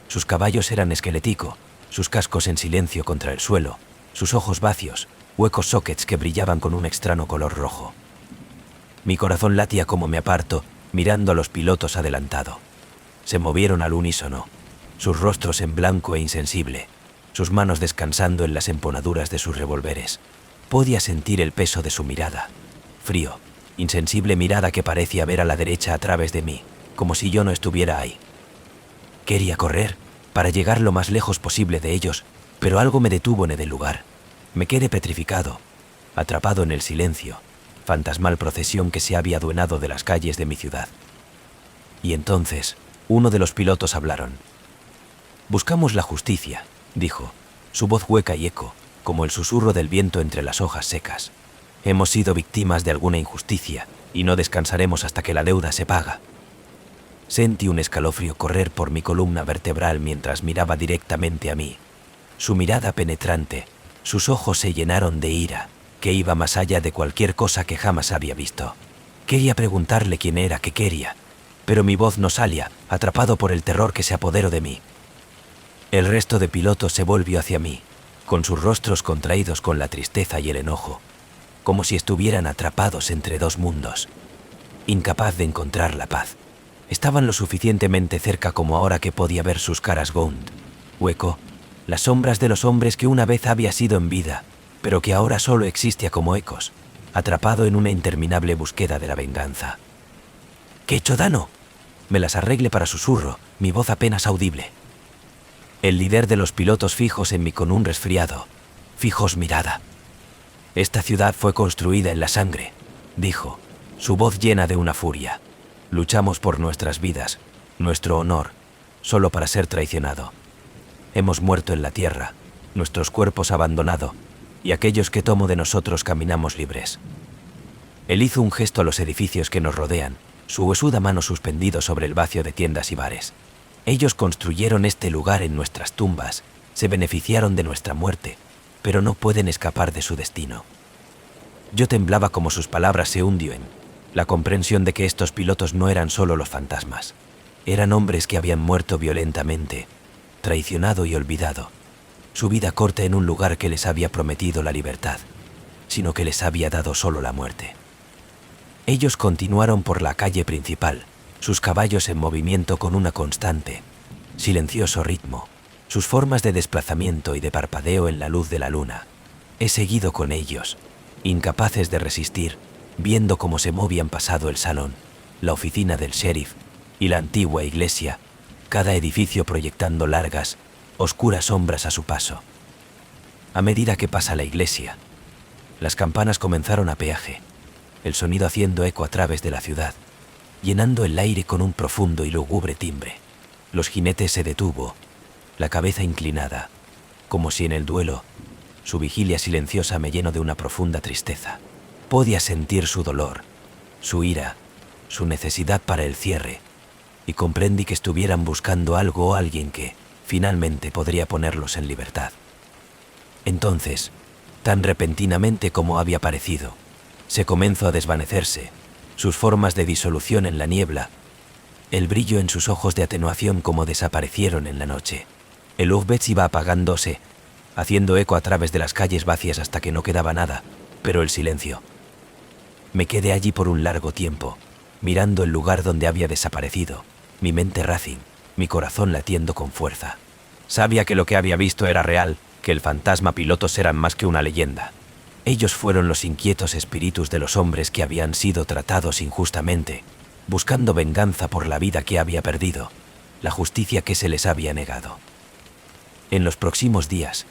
Sus caballos eran esqueléticos, sus cascos en silencio contra el suelo, sus ojos vacíos, huecos sockets que brillaban con un extraño color rojo. Mi corazón latía como me aparto, mirando a los pilotos adelantado. Se movieron al unísono, sus rostros en blanco e insensible, sus manos descansando en las empuñaduras de sus revólveres. Podía sentir el peso de su mirada, frío, insensible mirada que parecía ver a la derecha a través de mí, como si yo no estuviera ahí. Quería correr, para llegar lo más lejos posible de ellos, pero algo me detuvo en el lugar. Me quedé petrificado, atrapado en el silencio, fantasmal procesión que se había adueñado de las calles de mi ciudad. Y entonces, uno de los pilotos hablaron. «Buscamos la justicia», dijo, su voz hueca y eco, como el susurro del viento entre las hojas secas. «Hemos sido víctimas de alguna injusticia y no descansaremos hasta que la deuda se paga». Sentí un escalofrío correr por mi columna vertebral mientras miraba directamente a mí. Su mirada penetrante, sus ojos se llenaron de ira, que iba más allá de cualquier cosa que jamás había visto. Quería preguntarle quién era, qué quería, pero mi voz no salía, atrapado por el terror que se apoderó de mí. El resto de pilotos se volvió hacia mí, con sus rostros contraídos con la tristeza y el enojo, como si estuvieran atrapados entre dos mundos, incapaz de encontrar la paz. Estaban lo suficientemente cerca como ahora que podía ver sus caras gaunt, hueco, las sombras de los hombres que una vez había sido en vida, pero que ahora solo existía como ecos, atrapado en una interminable búsqueda de la venganza. «¿Qué hecho Dano?» Me las arreglé para susurro, mi voz apenas audible. El líder de los pilotos fijos en mí con un resfriado, fijos mirada. «Esta ciudad fue construida en la sangre», dijo, su voz llena de una furia. «Luchamos por nuestras vidas, nuestro honor, solo para ser traicionado. Hemos muerto en la tierra, nuestros cuerpos abandonados, y aquellos que tomo de nosotros caminamos libres». Él hizo un gesto a los edificios que nos rodean, su huesuda mano suspendido sobre el vacío de tiendas y bares. «Ellos construyeron este lugar en nuestras tumbas, se beneficiaron de nuestra muerte, pero no pueden escapar de su destino». Yo temblaba como sus palabras se hundió en la comprensión de que estos pilotos no eran solo los fantasmas. Eran hombres que habían muerto violentamente, traicionado y olvidado, su vida corta en un lugar que les había prometido la libertad, sino que les había dado solo la muerte. Ellos continuaron por la calle principal, sus caballos en movimiento con una constante, silencioso ritmo, sus formas de desplazamiento y de parpadeo en la luz de la luna. He seguido con ellos, incapaces de resistir, viendo cómo se movían pasado el salón, la oficina del sheriff y la antigua iglesia, cada edificio proyectando largas, oscuras sombras a su paso. A medida que pasa la iglesia, las campanas comenzaron a peaje, el sonido haciendo eco a través de la ciudad, llenando el aire con un profundo y lúgubre timbre. Los jinetes se detuvo, la cabeza inclinada, como si en el duelo, su vigilia silenciosa me llenó de una profunda tristeza. Podía sentir su dolor, su ira, su necesidad para el cierre, y comprendí que estuvieran buscando algo o alguien que, finalmente, podría ponerlos en libertad. Entonces, tan repentinamente como había parecido, se comenzó a desvanecerse, sus formas de disolución en la niebla, el brillo en sus ojos de atenuación como desaparecieron en la noche. El Uvbets iba apagándose, haciendo eco a través de las calles vacías hasta que no quedaba nada, pero el silencio. Me quedé allí por un largo tiempo, mirando el lugar donde había desaparecido, mi mente racing, mi corazón latiendo con fuerza. Sabía que lo que había visto era real, que el fantasma pilotos eran más que una leyenda. Ellos fueron los inquietos espíritus de los hombres que habían sido tratados injustamente, buscando venganza por la vida que había perdido, la justicia que se les había negado. En los próximos días,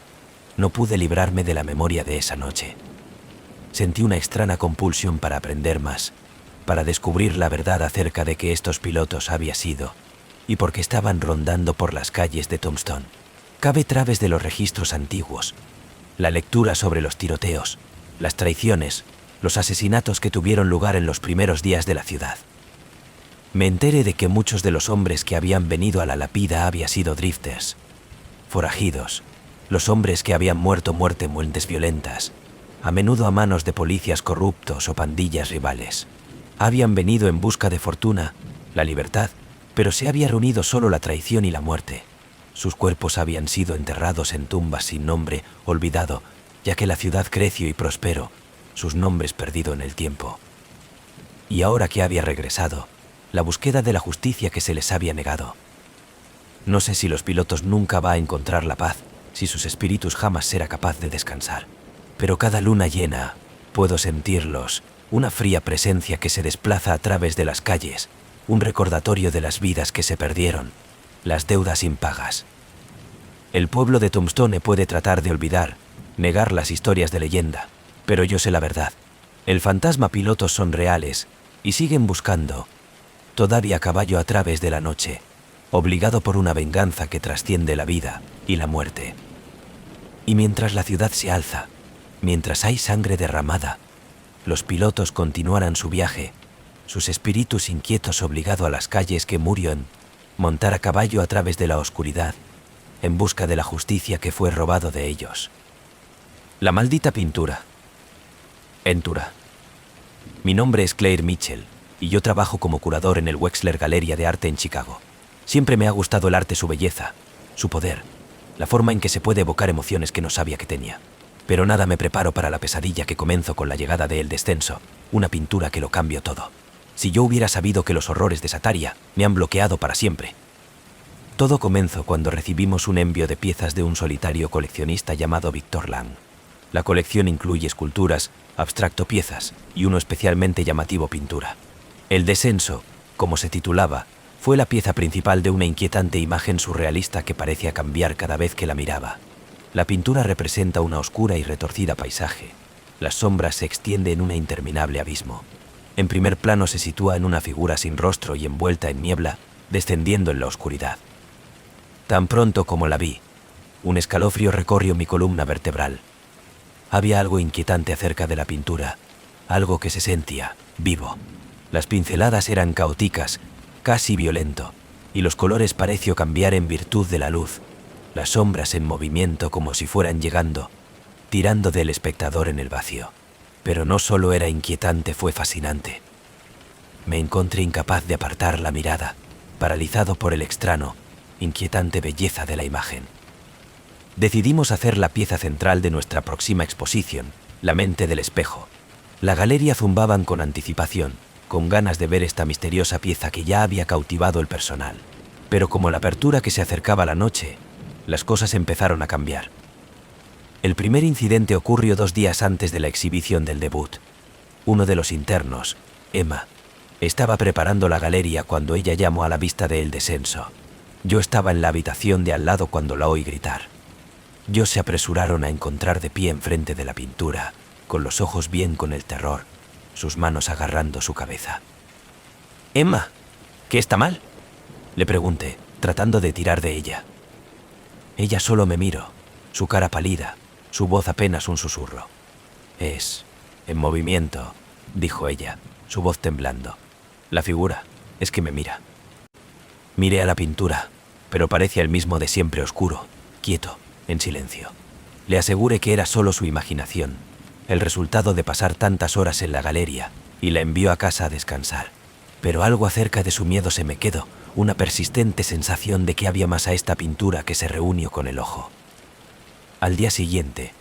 no pude librarme de la memoria de esa noche. Sentí una extraña compulsión para aprender más, para descubrir la verdad acerca de que estos pilotos había sido, y porque estaban rondando por las calles de Tombstone. Cabe través de los registros antiguos, la lectura sobre los tiroteos, las traiciones, los asesinatos que tuvieron lugar en los primeros días de la ciudad. Me enteré de que muchos de los hombres que habían venido a la lápida habían sido drifters, forajidos, los hombres que habían muerto muertes violentas, a menudo a manos de policías corruptos o pandillas rivales. Habían venido en busca de fortuna, la libertad, pero se había reunido solo la traición y la muerte. Sus cuerpos habían sido enterrados en tumbas sin nombre, olvidado, ya que la ciudad creció y prosperó, sus nombres perdidos en el tiempo. Y ahora que había regresado, la búsqueda de la justicia que se les había negado. No sé si los pilotos nunca va a encontrar la paz, si sus espíritus jamás será capaz de descansar. Pero cada luna llena, puedo sentirlos, una fría presencia que se desplaza a través de las calles, un recordatorio de las vidas que se perdieron, las deudas impagas. El pueblo de Tombstone puede tratar de olvidar, negar las historias de leyenda, pero yo sé la verdad. El fantasma pilotos son reales y siguen buscando, todavía a caballo a través de la noche, obligado por una venganza que trasciende la vida y la muerte. Y mientras la ciudad se alza, mientras hay sangre derramada, los pilotos continuarán su viaje, sus espíritus inquietos obligados a las calles que murieron, montar a caballo a través de la oscuridad, en busca de la justicia que fue robado de ellos. La maldita pintura. Entura. Mi nombre es Claire Mitchell y yo trabajo como curador en el Wexler Galleria de Arte en Chicago. Siempre me ha gustado el arte, su belleza, su poder, la forma en que se puede evocar emociones que no sabía que tenía. Pero nada me preparo para la pesadilla que comenzó con la llegada de El Descenso, una pintura que lo cambió todo. Si yo hubiera sabido que los horrores de Sataria me han bloqueado para siempre. Todo comenzó cuando recibimos un envío de piezas de un solitario coleccionista llamado Victor Lang. La colección incluye esculturas, abstracto piezas y uno especialmente llamativo pintura. El Descenso, como se titulaba, fue la pieza principal de una inquietante imagen surrealista que parecía cambiar cada vez que la miraba. La pintura representa una oscura y retorcida paisaje. Las sombras se extienden en un interminable abismo. En primer plano se sitúa en una figura sin rostro y envuelta en niebla, descendiendo en la oscuridad. Tan pronto como la vi, un escalofrío recorrió mi columna vertebral. Había algo inquietante acerca de la pintura, algo que se sentía vivo. Las pinceladas eran caóticas, casi violento, y los colores pareció cambiar en virtud de la luz, las sombras en movimiento como si fueran llegando, tirando del espectador en el vacío. Pero no solo era inquietante, fue fascinante. Me encontré incapaz de apartar la mirada, paralizado por el extraño, inquietante belleza de la imagen. Decidimos hacer la pieza central de nuestra próxima exposición, La mente del espejo. La galería zumbaban con anticipación, con ganas de ver esta misteriosa pieza que ya había cautivado el personal. Pero como la apertura que se acercaba a la noche, las cosas empezaron a cambiar. El primer incidente ocurrió 2 días antes de la exhibición del debut. Uno de los internos, Emma, estaba preparando la galería cuando ella llamó a la vista de El Descenso. Yo estaba en la habitación de al lado cuando la oí gritar. Ellos se apresuraron a encontrar de pie enfrente de la pintura, con los ojos bien con el terror, sus manos agarrando su cabeza. «Emma, ¿qué está mal?», le pregunté, tratando de tirar de ella. Ella solo me miró, su cara pálida, su voz apenas un susurro. «Es en movimiento», dijo ella, su voz temblando. «La figura es que me mira». Miré a la pintura, pero parecía el mismo de siempre, oscuro, quieto, en silencio. Le aseguré que era solo su imaginación, el resultado de pasar tantas horas en la galería, y la envió a casa a descansar. Pero algo acerca de su miedo se me quedó, una persistente sensación de que había más a esta pintura que se reunió con el ojo. Al día siguiente,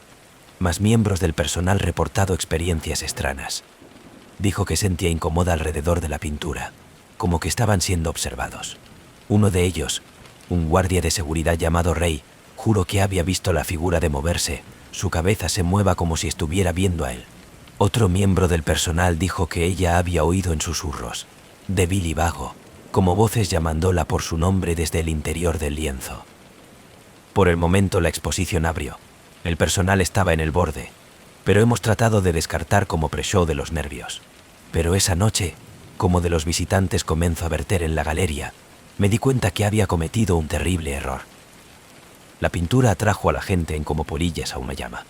más miembros del personal reportado experiencias extrañas. Dijo que sentía incómoda alrededor de la pintura, como que estaban siendo observados. Uno de ellos, un guardia de seguridad llamado Rey, juró que había visto la figura de moverse, su cabeza se mueva como si estuviera viendo a él. Otro miembro del personal dijo que ella había oído en susurros, débil y vago, como voces llamándola por su nombre desde el interior del lienzo. Por el momento la exposición abrió. El personal estaba en el borde, pero hemos tratado de descartar como pre-show de los nervios. Pero esa noche, como de los visitantes comenzó a verter en la galería, me di cuenta que había cometido un terrible error. La pintura atrajo a la gente en como polillas a una llama.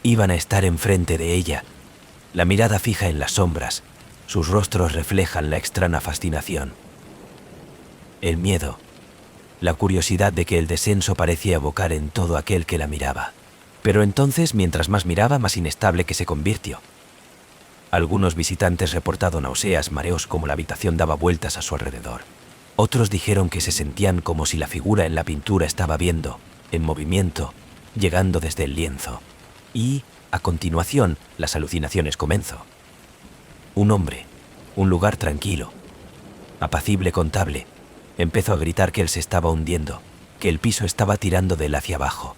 Iban a estar enfrente de ella, la mirada fija en las sombras, sus rostros reflejan la extraña fascinación. El miedo, la curiosidad de que el descenso parecía evocar en todo aquel que la miraba. Pero entonces, mientras más miraba, más inestable que se convirtió. Algunos visitantes reportaron náuseas, mareos, como la habitación daba vueltas a su alrededor. Otros dijeron que se sentían como si la figura en la pintura estaba viendo, en movimiento, llegando desde el lienzo. Y, a continuación, las alucinaciones comenzó. Un hombre, un lugar tranquilo, apacible, contable, empezó a gritar que él se estaba hundiendo, que el piso estaba tirando de él hacia abajo.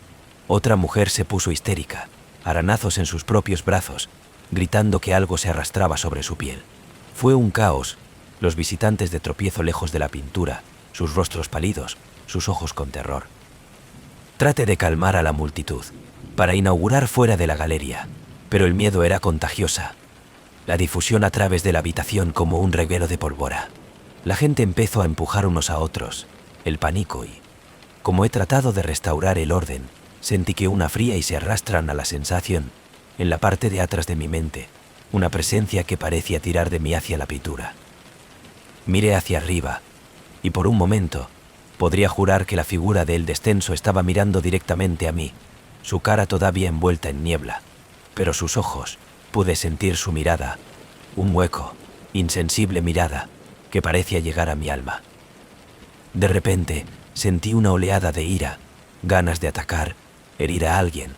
Otra mujer se puso histérica, aranazos en sus propios brazos, gritando que algo se arrastraba sobre su piel. Fue un caos, los visitantes de tropiezo lejos de la pintura, sus rostros pálidos, sus ojos con terror. Traté de calmar a la multitud, para inaugurar fuera de la galería, pero el miedo era contagiosa. La difusión a través de la habitación como un reguero de pólvora. La gente empezó a empujar unos a otros, el pánico y, como he tratado de restaurar el orden, sentí que una fría y se arrastran a la sensación, en la parte de atrás de mi mente, una presencia que parecía tirar de mí hacia la pintura. Miré hacia arriba, y por un momento, podría jurar que la figura del descenso estaba mirando directamente a mí, su cara todavía envuelta en niebla, pero sus ojos, pude sentir su mirada, un hueco, insensible mirada, que parecía llegar a mi alma. De repente, sentí una oleada de ira, ganas de atacar, herir a alguien.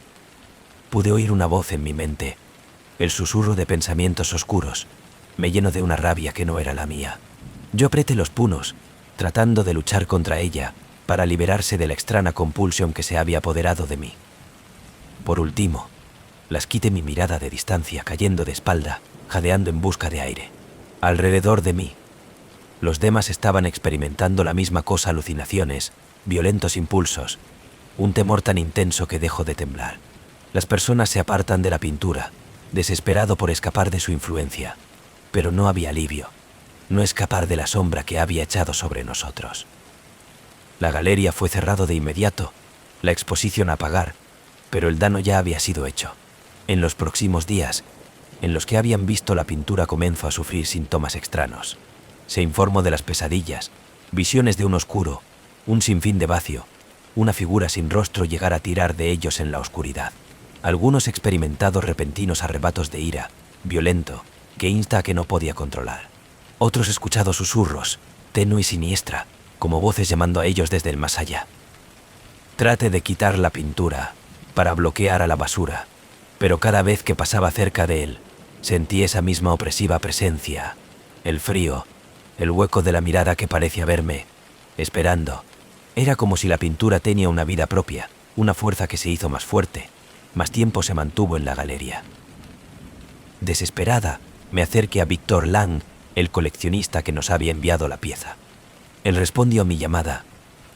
Pude oír una voz en mi mente, el susurro de pensamientos oscuros, me llenó de una rabia que no era la mía. Yo apreté los puños, tratando de luchar contra ella, para liberarse de la extraña compulsión que se había apoderado de mí. Por último, las quité mi mirada de distancia, cayendo de espalda, jadeando en busca de aire. Alrededor de mí, los demás estaban experimentando la misma cosa, alucinaciones, violentos impulsos, un temor tan intenso que dejo de temblar. Las personas se apartan de la pintura, desesperado por escapar de su influencia, pero no había alivio, no escapar de la sombra que había echado sobre nosotros. La galería fue cerrado de inmediato, la exposición a apagar, pero el daño ya había sido hecho. En los próximos días, en los que habían visto la pintura, comenzó a sufrir síntomas extraños. Se informó de las pesadillas, visiones de un oscuro, un sinfín de vacío, una figura sin rostro llegar a tirar de ellos en la oscuridad. Algunos experimentados repentinos arrebatos de ira, violento, que insta a que no podía controlar. Otros escuchado susurros, tenue y siniestra, como voces llamando a ellos desde el más allá. Traté de quitar la pintura, para bloquear a la basura, pero cada vez que pasaba cerca de él, sentí esa misma opresiva presencia, el frío, el hueco de la mirada que parecía verme, esperando. Era como si la pintura tenía una vida propia, una fuerza que se hizo más fuerte, más tiempo se mantuvo en la galería. Desesperada, me acerqué a Victor Lang, el coleccionista que nos había enviado la pieza. Él respondió a mi llamada,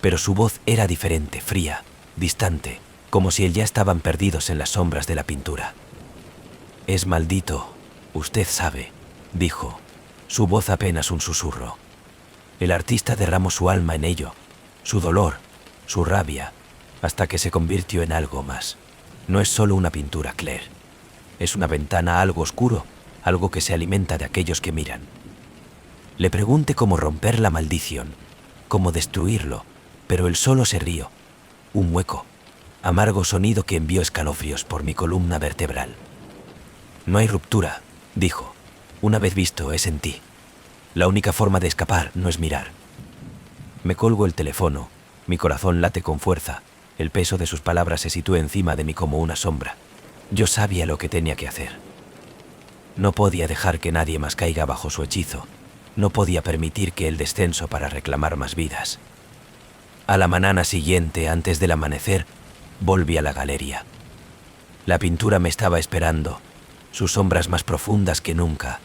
pero su voz era diferente, fría, distante, como si él ya estaban perdidos en las sombras de la pintura. «Es maldito, usted sabe», dijo, su voz apenas un susurro. El artista derramó su alma en ello, su dolor, su rabia, hasta que se convirtió en algo más. No es solo una pintura, Claire. Es una ventana a algo oscuro, algo que se alimenta de aquellos que miran. Le pregunté cómo romper la maldición, cómo destruirlo, pero él solo se rió. Un hueco, amargo sonido que envió escalofríos por mi columna vertebral. No hay ruptura, dijo. Una vez visto, es en ti. La única forma de escapar no es mirar. Me colgo el teléfono, mi corazón late con fuerza, el peso de sus palabras se sitúa encima de mí como una sombra. Yo sabía lo que tenía que hacer. No podía dejar que nadie más caiga bajo su hechizo. No podía permitir que el descenso para reclamar más vidas. A la mañana siguiente, antes del amanecer, volví a la galería. La pintura me estaba esperando, sus sombras más profundas que nunca,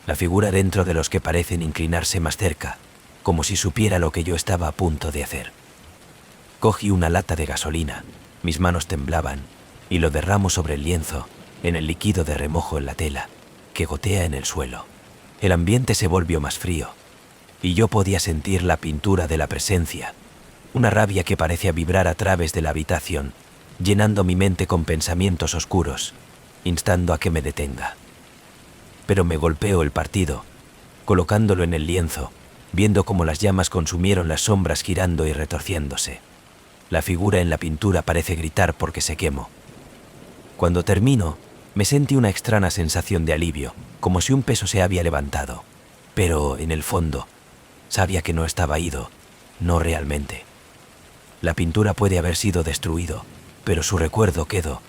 la figura dentro de los que parecen inclinarse más cerca, como si supiera lo que yo estaba a punto de hacer. Cogí una lata de gasolina, mis manos temblaban, y lo derramo sobre el lienzo, en el líquido de remojo en la tela, que gotea en el suelo. El ambiente se volvió más frío, y yo podía sentir la pintura de la presencia, una rabia que parecía vibrar a través de la habitación, llenando mi mente con pensamientos oscuros, instando a que me detenga. Pero me golpeó el partido, colocándolo en el lienzo, viendo cómo las llamas consumieron las sombras girando y retorciéndose. La figura en la pintura parece gritar porque se quemó. Cuando termino, me sentí una extraña sensación de alivio, como si un peso se había levantado. Pero, en el fondo, sabía que no estaba ido, no realmente. La pintura puede haber sido destruido, pero su recuerdo quedó,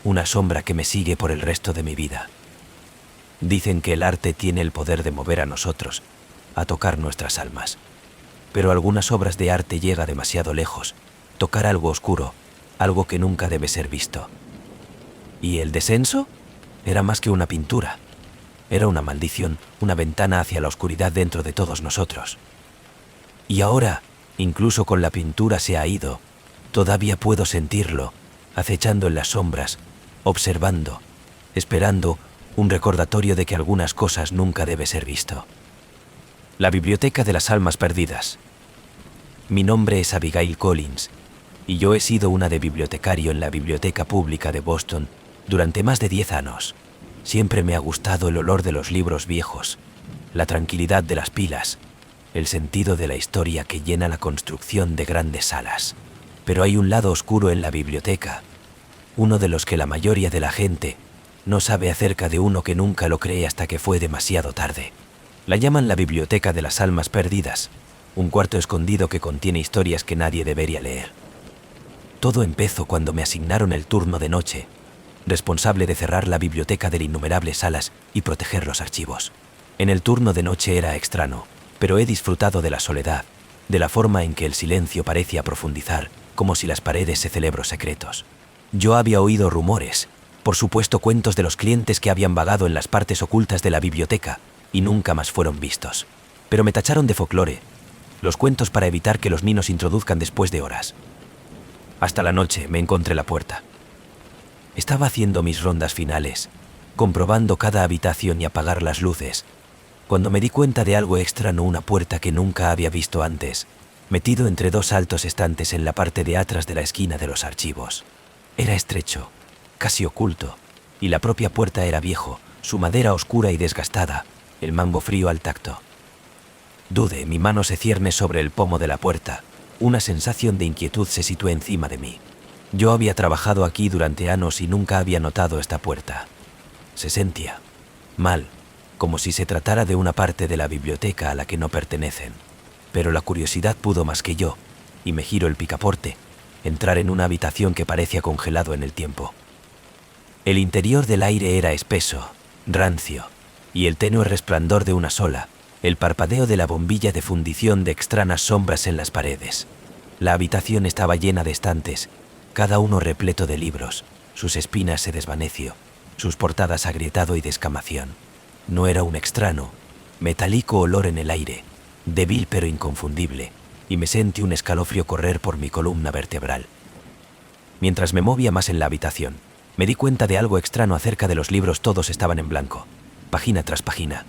una sombra que me sigue por el resto de mi vida. Dicen que el arte tiene el poder de mover a nosotros, a tocar nuestras almas. Pero algunas obras de arte llegan demasiado lejos, tocar algo oscuro, algo que nunca debe ser visto. ¿Y el descenso? Era más que una pintura. Era una maldición, una ventana hacia la oscuridad dentro de todos nosotros. Y ahora, incluso con la pintura se ha ido, todavía puedo sentirlo, acechando en las sombras, observando, esperando un recordatorio de que algunas cosas nunca debe ser visto. La Biblioteca de las Almas Perdidas. Mi nombre es Abigail Collins, y yo he sido una de bibliotecario en la Biblioteca Pública de Boston durante más de 10 años. Siempre me ha gustado el olor de los libros viejos, la tranquilidad de las pilas, el sentido de la historia que llena la construcción de grandes salas. Pero hay un lado oscuro en la biblioteca, uno de los que la mayoría de la gente no sabe acerca de uno que nunca lo cree hasta que fue demasiado tarde. La llaman la Biblioteca de las Almas Perdidas, un cuarto escondido que contiene historias que nadie debería leer. Todo empezó cuando me asignaron el turno de noche, responsable de cerrar la biblioteca de innumerables salas y proteger los archivos. En el turno de noche era extraño, pero he disfrutado de la soledad, de la forma en que el silencio parecía profundizar, como si las paredes se celebró secretos. Yo había oído rumores, por supuesto cuentos de los clientes que habían vagado en las partes ocultas de la biblioteca y nunca más fueron vistos. Pero me tacharon de folclore, los cuentos para evitar que los niños introduzcan después de horas. Hasta la noche me encontré la puerta. Estaba haciendo mis rondas finales, comprobando cada habitación y apagar las luces, cuando me di cuenta de algo extraño, una puerta que nunca había visto antes, metido entre dos altos estantes en la parte de atrás de la esquina de los archivos. Era estrecho, casi oculto, y la propia puerta era viejo, su madera oscura y desgastada, el mango frío al tacto. Dudé, mi mano se cierne sobre el pomo de la puerta, una sensación de inquietud se situó encima de mí. Yo había trabajado aquí durante años y nunca había notado esta puerta. Se sentía mal, como si se tratara de una parte de la biblioteca a la que no pertenecen. Pero la curiosidad pudo más que yo, y me giro el picaporte, entrar en una habitación que parecía congelado en el tiempo. El interior del aire era espeso, rancio, y el tenue resplandor de una sola, el parpadeo de la bombilla de fundición de extrañas sombras en las paredes. La habitación estaba llena de estantes, cada uno repleto de libros, sus espinas se desvaneció, sus portadas agrietado y de escamación. No era un extraño, metálico olor en el aire, débil pero inconfundible, y me sentí un escalofrío correr por mi columna vertebral. Mientras me movía más en la habitación, me di cuenta de algo extraño acerca de los libros. Todos estaban en blanco, página tras página,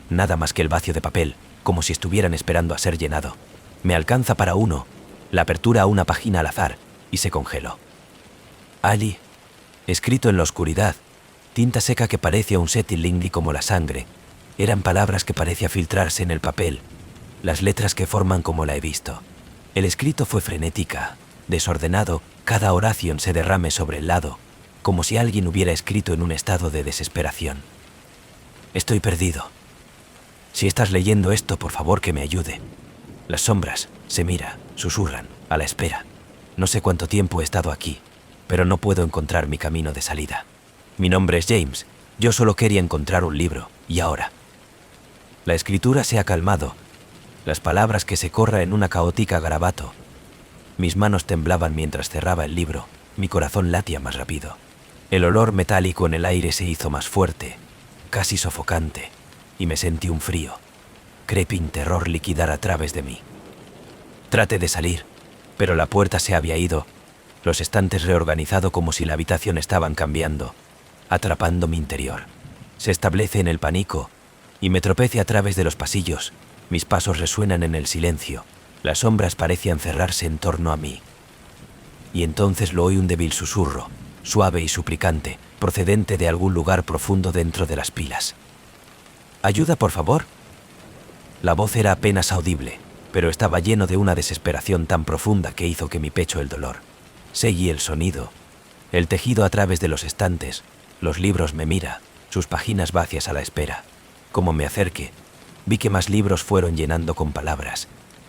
nada más que el vacío de papel, como si estuvieran esperando a ser llenado. Me alcanza para uno, la apertura a una página al azar, y se congeló. Ali, escrito en la oscuridad, tinta seca que parece a un setilingli como la sangre, eran palabras que parecía filtrarse en el papel, las letras que forman como la he visto. El escrito fue frenética, desordenado, cada oración se derrame sobre el lado, como si alguien hubiera escrito en un estado de desesperación. Estoy perdido. Si estás leyendo esto, por favor que me ayude. Las sombras, se mira, susurran, a la espera. No sé cuánto tiempo he estado aquí, pero no puedo encontrar mi camino de salida. Mi nombre es James, yo solo quería encontrar un libro, y ahora. La escritura se ha calmado, las palabras que se corra en una caótica garabato. Mis manos temblaban mientras cerraba el libro, mi corazón latía más rápido. El olor metálico en el aire se hizo más fuerte, casi sofocante, y me sentí un frío, crepin terror liquidar a través de mí. Traté de salir, pero la puerta se había ido, los estantes reorganizado como si la habitación estaban cambiando, atrapando mi interior. Se establece en el pánico, y me tropecé a través de los pasillos, mis pasos resuenan en el silencio, las sombras parecían cerrarse en torno a mí. Y entonces lo oí un débil susurro, suave y suplicante, procedente de algún lugar profundo dentro de las pilas. «Ayuda, por favor». La voz era apenas audible, pero estaba lleno de una desesperación tan profunda que hizo que mi pecho el dolor. Seguí el sonido, el tejido a través de los estantes, los libros me mira, sus páginas vacías a la espera. Como me acerqué, vi que más libros fueron llenando con palabras,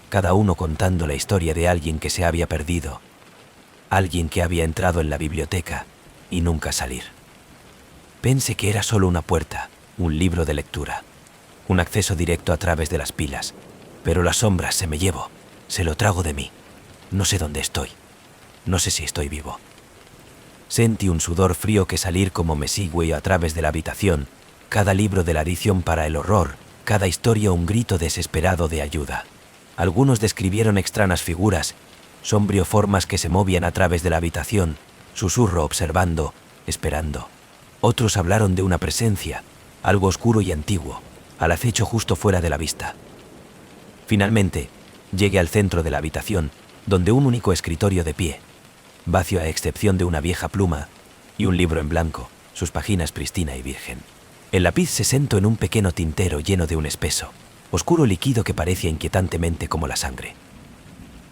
cada uno contando la historia de alguien que se había perdido, alguien que había entrado en la biblioteca y nunca salir. Pensé que era solo una puerta, un libro de lectura, un acceso directo a través de las pilas, pero las sombras se me llevó, se lo trago de mí. No sé dónde estoy, no sé si estoy vivo. Sentí un sudor frío que salir como me sigue a través de la habitación, cada libro de la edición para el horror, cada historia un grito desesperado de ayuda. Algunos describieron extrañas figuras, sombrío formas que se movían a través de la habitación, susurro observando, esperando. Otros hablaron de una presencia, algo oscuro y antiguo, al acecho justo fuera de la vista. Finalmente, llegué al centro de la habitación, donde un único escritorio de pie, vacío a excepción de una vieja pluma y un libro en blanco, sus páginas pristina y virgen. El lápiz se sentó en un pequeño tintero lleno de un espeso, oscuro líquido que parecía inquietantemente como la sangre.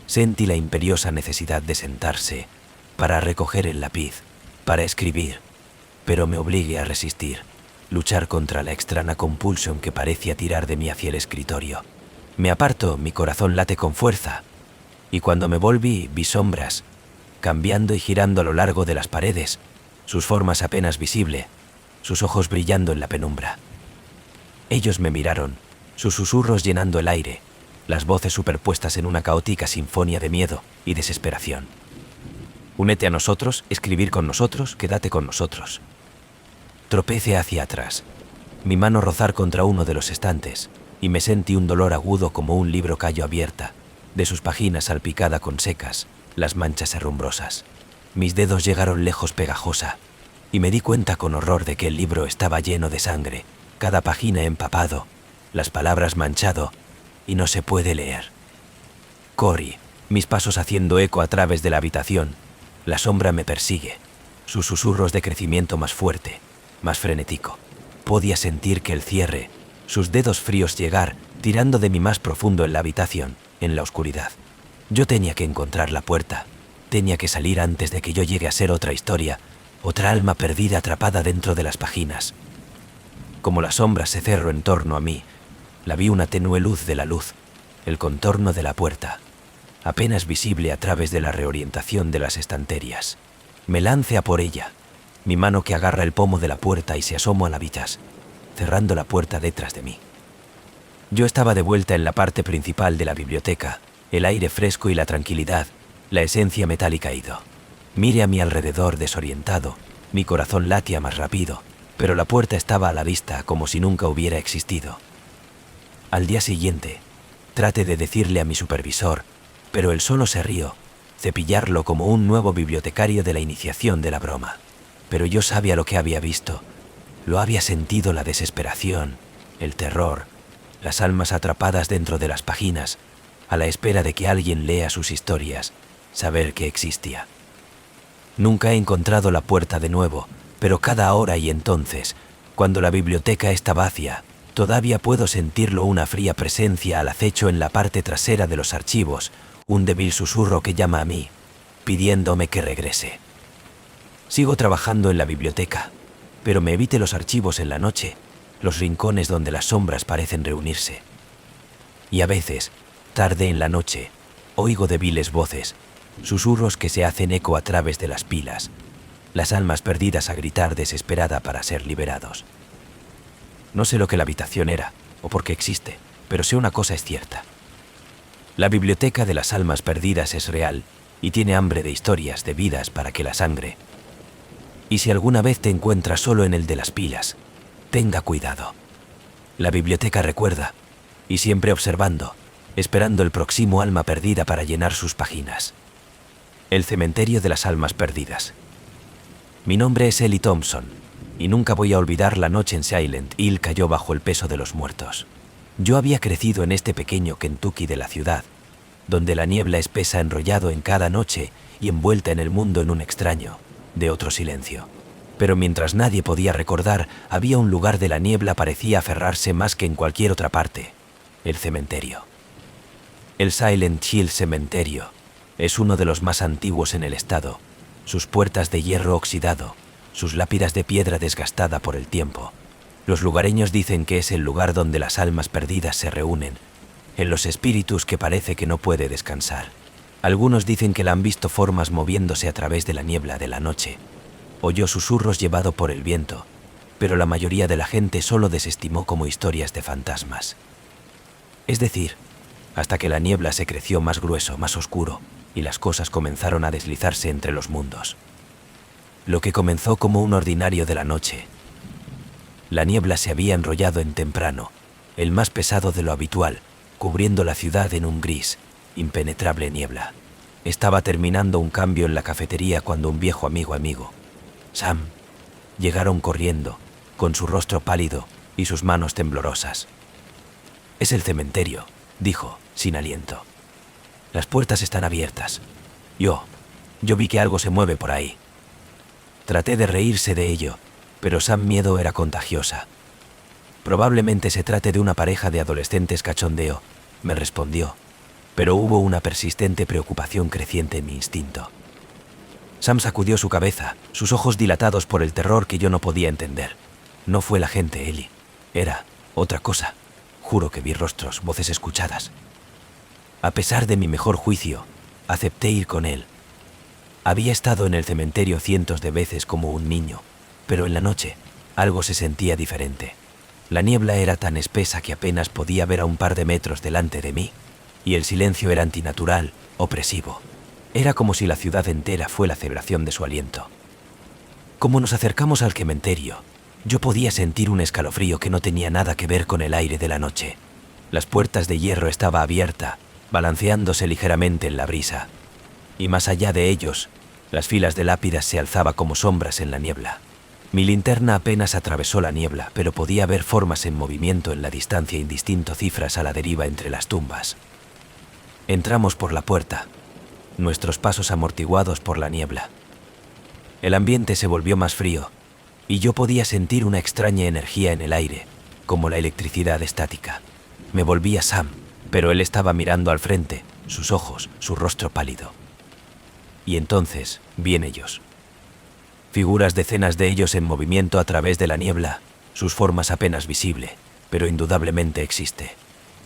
Sentí la imperiosa necesidad de sentarse, para recoger el lápiz, para escribir, pero me obligué a resistir, luchar contra la extraña compulsión que parecía tirar de mí hacia el escritorio. Me aparto, mi corazón late con fuerza, y cuando me volví vi sombras, cambiando y girando a lo largo de las paredes, sus formas apenas visibles, sus ojos brillando en la penumbra. Ellos me miraron, sus susurros llenando el aire, las voces superpuestas en una caótica sinfonía de miedo y desesperación. Únete a nosotros, escribir con nosotros, quédate con nosotros. Tropecé hacia atrás, mi mano rozar contra uno de los estantes, y me sentí un dolor agudo como un libro callo abierta, de sus páginas salpicada con secas, las manchas herrumbrosas. Mis dedos llegaron lejos pegajosa, y me di cuenta con horror de que el libro estaba lleno de sangre, cada página empapado, las palabras manchado, y no se puede leer. Corrí, mis pasos haciendo eco a través de la habitación, la sombra me persigue, sus susurros de crecimiento más fuerte, más frenético. Podía sentir que el cierre, sus dedos fríos llegar, tirando de mí más profundo en la habitación, en la oscuridad. Yo tenía que encontrar la puerta, tenía que salir antes de que yo llegue a ser otra historia, otra alma perdida atrapada dentro de las páginas. Como la sombra se cerró en torno a mí, la vi una tenue luz de la luz, el contorno de la puerta, apenas visible a través de la reorientación de las estanterías. Me lancé a por ella, mi mano que agarra el pomo de la puerta y se asomó a la vitas, cerrando la puerta detrás de mí. Yo estaba de vuelta en la parte principal de la biblioteca, el aire fresco y la tranquilidad, la esencia metálica ido. Miré a mi alrededor desorientado, mi corazón latía más rápido, pero la puerta estaba a la vista como si nunca hubiera existido. Al día siguiente, traté de decirle a mi supervisor, pero él solo se rió, cepillarlo como un nuevo bibliotecario de la iniciación de la broma. Pero yo sabía lo que había visto, lo había sentido, la desesperación, el terror, las almas atrapadas dentro de las páginas, a la espera de que alguien lea sus historias, saber que existía. Nunca he encontrado la puerta de nuevo, pero cada hora y entonces, cuando la biblioteca está vacía, todavía puedo sentirlo, una fría presencia al acecho en la parte trasera de los archivos, un débil susurro que llama a mí, pidiéndome que regrese. Sigo trabajando en la biblioteca, pero me evite los archivos en la noche, los rincones donde las sombras parecen reunirse. Y a veces, tarde en la noche, oigo débiles voces, susurros que se hacen eco a través de las pilas, las almas perdidas a gritar desesperada para ser liberados. No sé lo que la habitación era, o por qué existe, pero sé una cosa es cierta. La biblioteca de las almas perdidas es real y tiene hambre de historias, de vidas para que la sangre. Y si alguna vez te encuentras solo en el de las pilas, tenga cuidado. La biblioteca recuerda, y siempre observando, esperando el próximo alma perdida para llenar sus páginas. El cementerio de las almas perdidas. Mi nombre es Ellie Thompson, y nunca voy a olvidar la noche en Silent Hill cayó bajo el peso de los muertos. Yo había crecido en este pequeño Kentucky de la ciudad, donde la niebla espesa enrollado en cada noche y envuelta en el mundo en un extraño, de otro silencio. Pero mientras nadie podía recordar, había un lugar de la niebla parecía aferrarse más que en cualquier otra parte, el cementerio. El Silent Hill Cementerio es uno de los más antiguos en el estado, sus puertas de hierro oxidado, sus lápidas de piedra desgastada por el tiempo. Los lugareños dicen que es el lugar donde las almas perdidas se reúnen, en los espíritus que parece que no puede descansar. Algunos dicen que la han visto formas moviéndose a través de la niebla de la noche. Oyó susurros llevado por el viento, pero la mayoría de la gente solo desestimó como historias de fantasmas. Es decir, hasta que la niebla se creció más grueso, más oscuro, y las cosas comenzaron a deslizarse entre los mundos. Lo que comenzó como un ordinario de la noche. La niebla se había enrollado en temprano, el más pesado de lo habitual, cubriendo la ciudad en un gris, impenetrable niebla. Estaba terminando un cambio en la cafetería cuando un viejo amigo, Sam, llegaron corriendo, con su rostro pálido y sus manos temblorosas. «Es el cementerio», dijo, sin aliento. «Las puertas están abiertas. Yo vi que algo se mueve por ahí». Traté de reírse de ello, pero Sam miedo era contagiosa. «Probablemente se trate de una pareja de adolescentes cachondeo», me respondió, pero hubo una persistente preocupación creciente en mi instinto. Sam sacudió su cabeza, sus ojos dilatados por el terror que yo no podía entender. No fue la gente, Ellie. Era otra cosa. Juro que vi rostros, voces escuchadas. A pesar de mi mejor juicio, acepté ir con él. Había estado en el cementerio cientos de veces como un niño, pero en la noche algo se sentía diferente. La niebla era tan espesa que apenas podía ver a un par de metros delante de mí, y el silencio era antinatural, opresivo. Era como si la ciudad entera fuera la celebración de su aliento. Como nos acercamos al cementerio, yo podía sentir un escalofrío que no tenía nada que ver con el aire de la noche. Las puertas de hierro estaban abiertas, balanceándose ligeramente en la brisa, y más allá de ellos, las filas de lápidas se alzaban como sombras en la niebla. Mi linterna apenas atravesó la niebla, pero podía ver formas en movimiento en la distancia, indistinto cifras a la deriva entre las tumbas. Entramos por la puerta, nuestros pasos amortiguados por la niebla. El ambiente se volvió más frío, y yo podía sentir una extraña energía en el aire, como la electricidad estática. Me volví a Sam, pero él estaba mirando al frente, sus ojos, su rostro pálido. Y entonces vi en ellos. Figuras, decenas de ellos en movimiento a través de la niebla, sus formas apenas visible, pero indudablemente existe.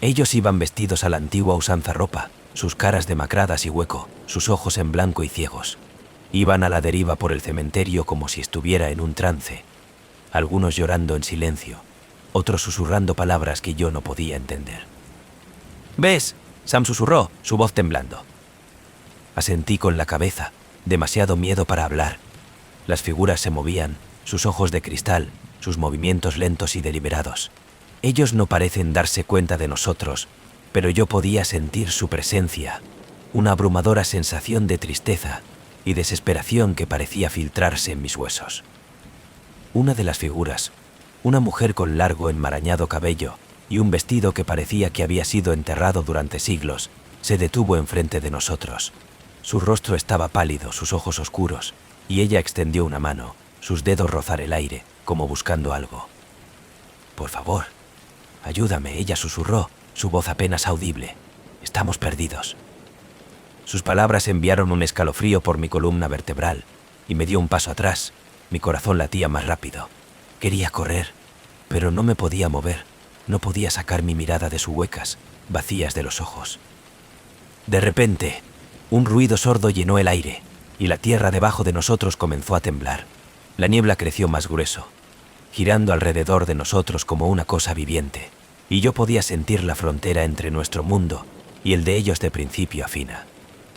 Ellos iban vestidos a la antigua usanza ropa, sus caras demacradas y hueco, sus ojos en blanco y ciegos. Iban a la deriva por el cementerio como si estuviera en un trance, algunos llorando en silencio, otros susurrando palabras que yo no podía entender. «¿Ves?», Sam susurró, su voz temblando. Asentí con la cabeza, demasiado miedo para hablar. Las figuras se movían, sus ojos de cristal, sus movimientos lentos y deliberados. Ellos no parecen darse cuenta de nosotros, pero yo podía sentir su presencia, una abrumadora sensación de tristeza y desesperación que parecía filtrarse en mis huesos. Una de las figuras, una mujer con largo enmarañado cabello y un vestido que parecía que había sido enterrado durante siglos, se detuvo enfrente de nosotros. Su rostro estaba pálido, sus ojos oscuros, y ella extendió una mano, sus dedos rozar el aire, como buscando algo. «Por favor, ayúdame», ella susurró, su voz apenas audible. «Estamos perdidos». Sus palabras enviaron un escalofrío por mi columna vertebral y me dio un paso atrás. Mi corazón latía más rápido. Quería correr, pero no me podía mover. No podía sacar mi mirada de sus huecas, vacías de los ojos. De repente, un ruido sordo llenó el aire y la tierra debajo de nosotros comenzó a temblar. La niebla creció más grueso, girando alrededor de nosotros como una cosa viviente, y yo podía sentir la frontera entre nuestro mundo y el de ellos de principio a fin.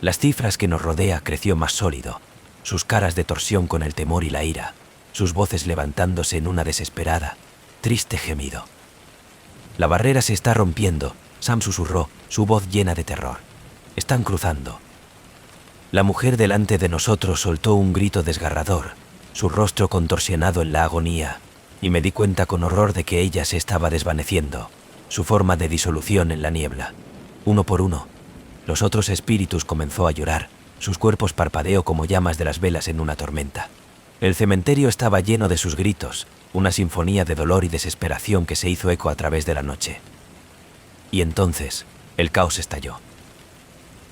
Las cifras que nos rodea creció más sólido, sus caras de torsión con el temor y la ira, sus voces levantándose en una desesperada, triste gemido. «La barrera se está rompiendo», Sam susurró, su voz llena de terror. «Están cruzando». La mujer delante de nosotros soltó un grito desgarrador, su rostro contorsionado en la agonía, y me di cuenta con horror de que ella se estaba desvaneciendo, su forma de disolución en la niebla. Uno por uno, los otros espíritus comenzó a llorar, sus cuerpos parpadeó como llamas de las velas en una tormenta. El cementerio estaba lleno de sus gritos, una sinfonía de dolor y desesperación que se hizo eco a través de la noche. Y entonces, el caos estalló.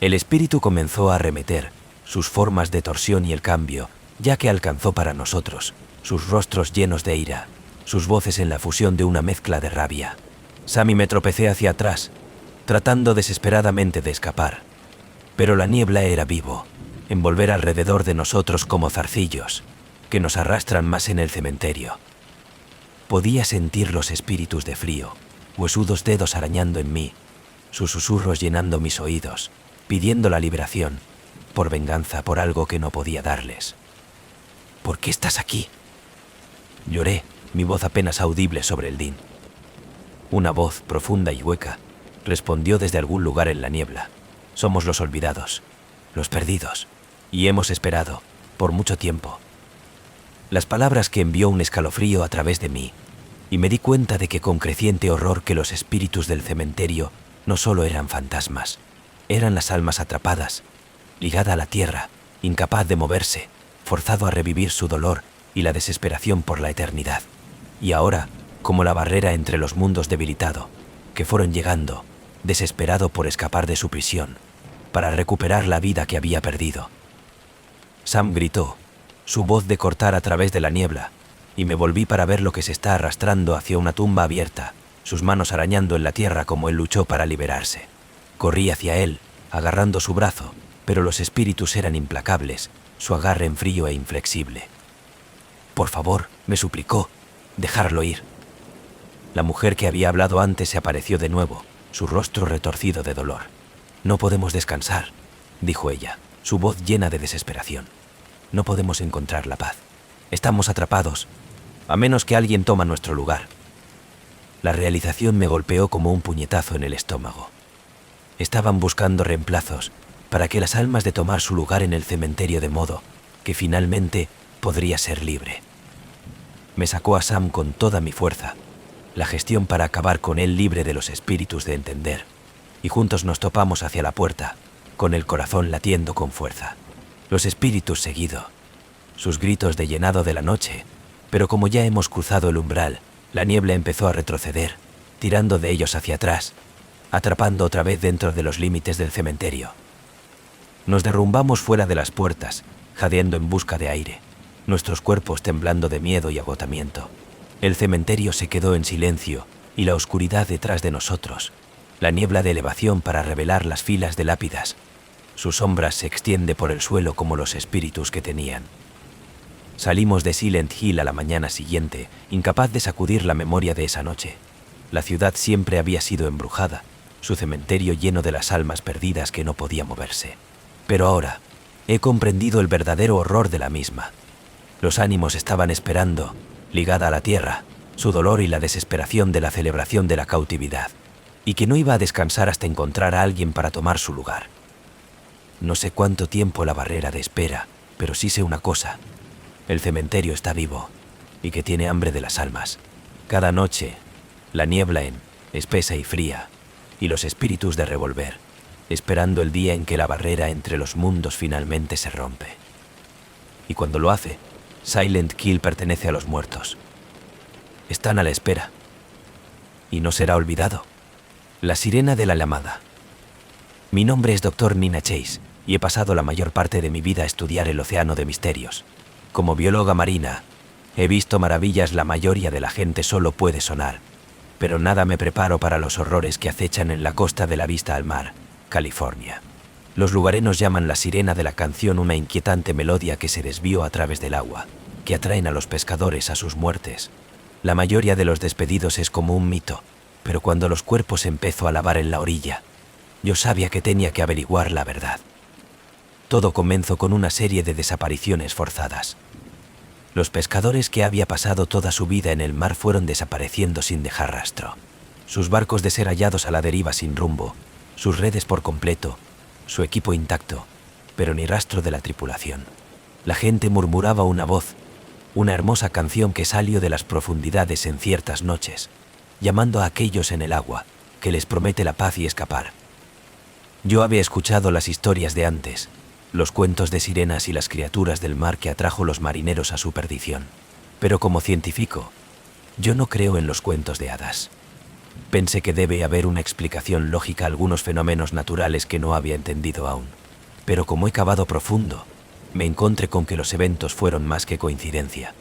El espíritu comenzó a arremeter, sus formas de torsión y el cambio, ya que alcanzó para nosotros, sus rostros llenos de ira, sus voces en la fusión de una mezcla de rabia. Sam y me tropecé hacia atrás, tratando desesperadamente de escapar. Pero la niebla era vivo, envolver alrededor de nosotros como zarcillos, que nos arrastran más en el cementerio. Podía sentir los espíritus de frío, huesudos dedos arañando en mí, sus susurros llenando mis oídos, pidiendo la liberación, por venganza por algo que no podía darles. «¿Por qué estás aquí?». Lloré, mi voz apenas audible sobre el din. Una voz profunda y hueca respondió desde algún lugar en la niebla. «Somos los olvidados, los perdidos, y hemos esperado, por mucho tiempo». Las palabras que envió un escalofrío a través de mí, y me di cuenta de que con creciente horror que los espíritus del cementerio no solo eran fantasmas, eran las almas atrapadas, ligada a la tierra, incapaz de moverse, forzado a revivir su dolor y la desesperación por la eternidad. Y ahora, como la barrera entre los mundos debilitado, que fueron llegando, desesperado por escapar de su prisión, para recuperar la vida que había perdido. Sam gritó, su voz de cortar a través de la niebla, y me volví para ver lo que se está arrastrando hacia una tumba abierta, sus manos arañando en la tierra como él luchó para liberarse. Corrí hacia él, agarrando su brazo, pero los espíritus eran implacables, su agarre en frío e inflexible. «Por favor», me suplicó, «dejarlo ir». La mujer que había hablado antes se apareció de nuevo, su rostro retorcido de dolor. «No podemos descansar», dijo ella, su voz llena de desesperación. «No podemos encontrar la paz. Estamos atrapados, a menos que alguien toma nuestro lugar». La realización me golpeó como un puñetazo en el estómago. Estaban buscando reemplazos para que las almas de tomar su lugar en el cementerio de modo que finalmente podría ser libre. Me sacó a Sam con toda mi fuerza, la gestión para acabar con él libre de los espíritus de entender, y juntos nos topamos hacia la puerta, con el corazón latiendo con fuerza. Los espíritus seguido, sus gritos de llenado de la noche, pero como ya hemos cruzado el umbral, la niebla empezó a retroceder, tirando de ellos hacia atrás, atrapando otra vez dentro de los límites del cementerio. Nos derrumbamos fuera de las puertas, jadeando en busca de aire, nuestros cuerpos temblando de miedo y agotamiento. El cementerio se quedó en silencio y la oscuridad detrás de nosotros, la niebla de elevación para revelar las filas de lápidas. Su sombra se extiende por el suelo como los espíritus que tenían. Salimos de Silent Hill a la mañana siguiente, incapaz de sacudir la memoria de esa noche. La ciudad siempre había sido embrujada, su cementerio lleno de las almas perdidas que no podía moverse. Pero ahora he comprendido el verdadero horror de la misma. Los ánimos estaban esperando, ligada a la tierra, su dolor y la desesperación de la celebración de la cautividad, y que no iba a descansar hasta encontrar a alguien para tomar su lugar. No sé cuánto tiempo la barrera de espera, pero sí sé una cosa: el cementerio está vivo y que tiene hambre de las almas. Cada noche, la niebla espesa y fría, y los espíritus de revolver, esperando el día en que la barrera entre los mundos finalmente se rompe. y cuando lo hace, Silent Kill pertenece a los muertos. Están a la espera. Y no será olvidado. La sirena de la llamada. Mi nombre es Dr. Nina Chase, y he pasado la mayor parte de mi vida a estudiar el océano de misterios. Como bióloga marina, he visto maravillas. La mayoría de la gente solo puede sonar, pero nada me preparo para los horrores que acechan en la costa de la vista al mar, California. Los lugareños llaman la sirena de la canción una inquietante melodía que se desvió a través del agua, que atraen a los pescadores a sus muertes. La mayoría de los despedidos es como un mito, pero cuando los cuerpos empezó a lavar en la orilla, yo sabía que tenía que averiguar la verdad. Todo comenzó con una serie de desapariciones forzadas. Los pescadores que había pasado toda su vida en el mar fueron desapareciendo sin dejar rastro. Sus barcos de ser hallados a la deriva sin rumbo, sus redes por completo, su equipo intacto, pero ni rastro de la tripulación. La gente murmuraba una voz, una hermosa canción que salió de las profundidades en ciertas noches, llamando a aquellos en el agua, que les promete la paz y escapar. Yo había escuchado las historias de antes, los cuentos de sirenas y las criaturas del mar que atrajo los marineros a su perdición. Pero como científico, yo no creo en los cuentos de hadas. Pensé que debe haber una explicación lógica a algunos fenómenos naturales que no había entendido aún. Pero como he cavado profundo, me encontré con que los eventos fueron más que coincidencia.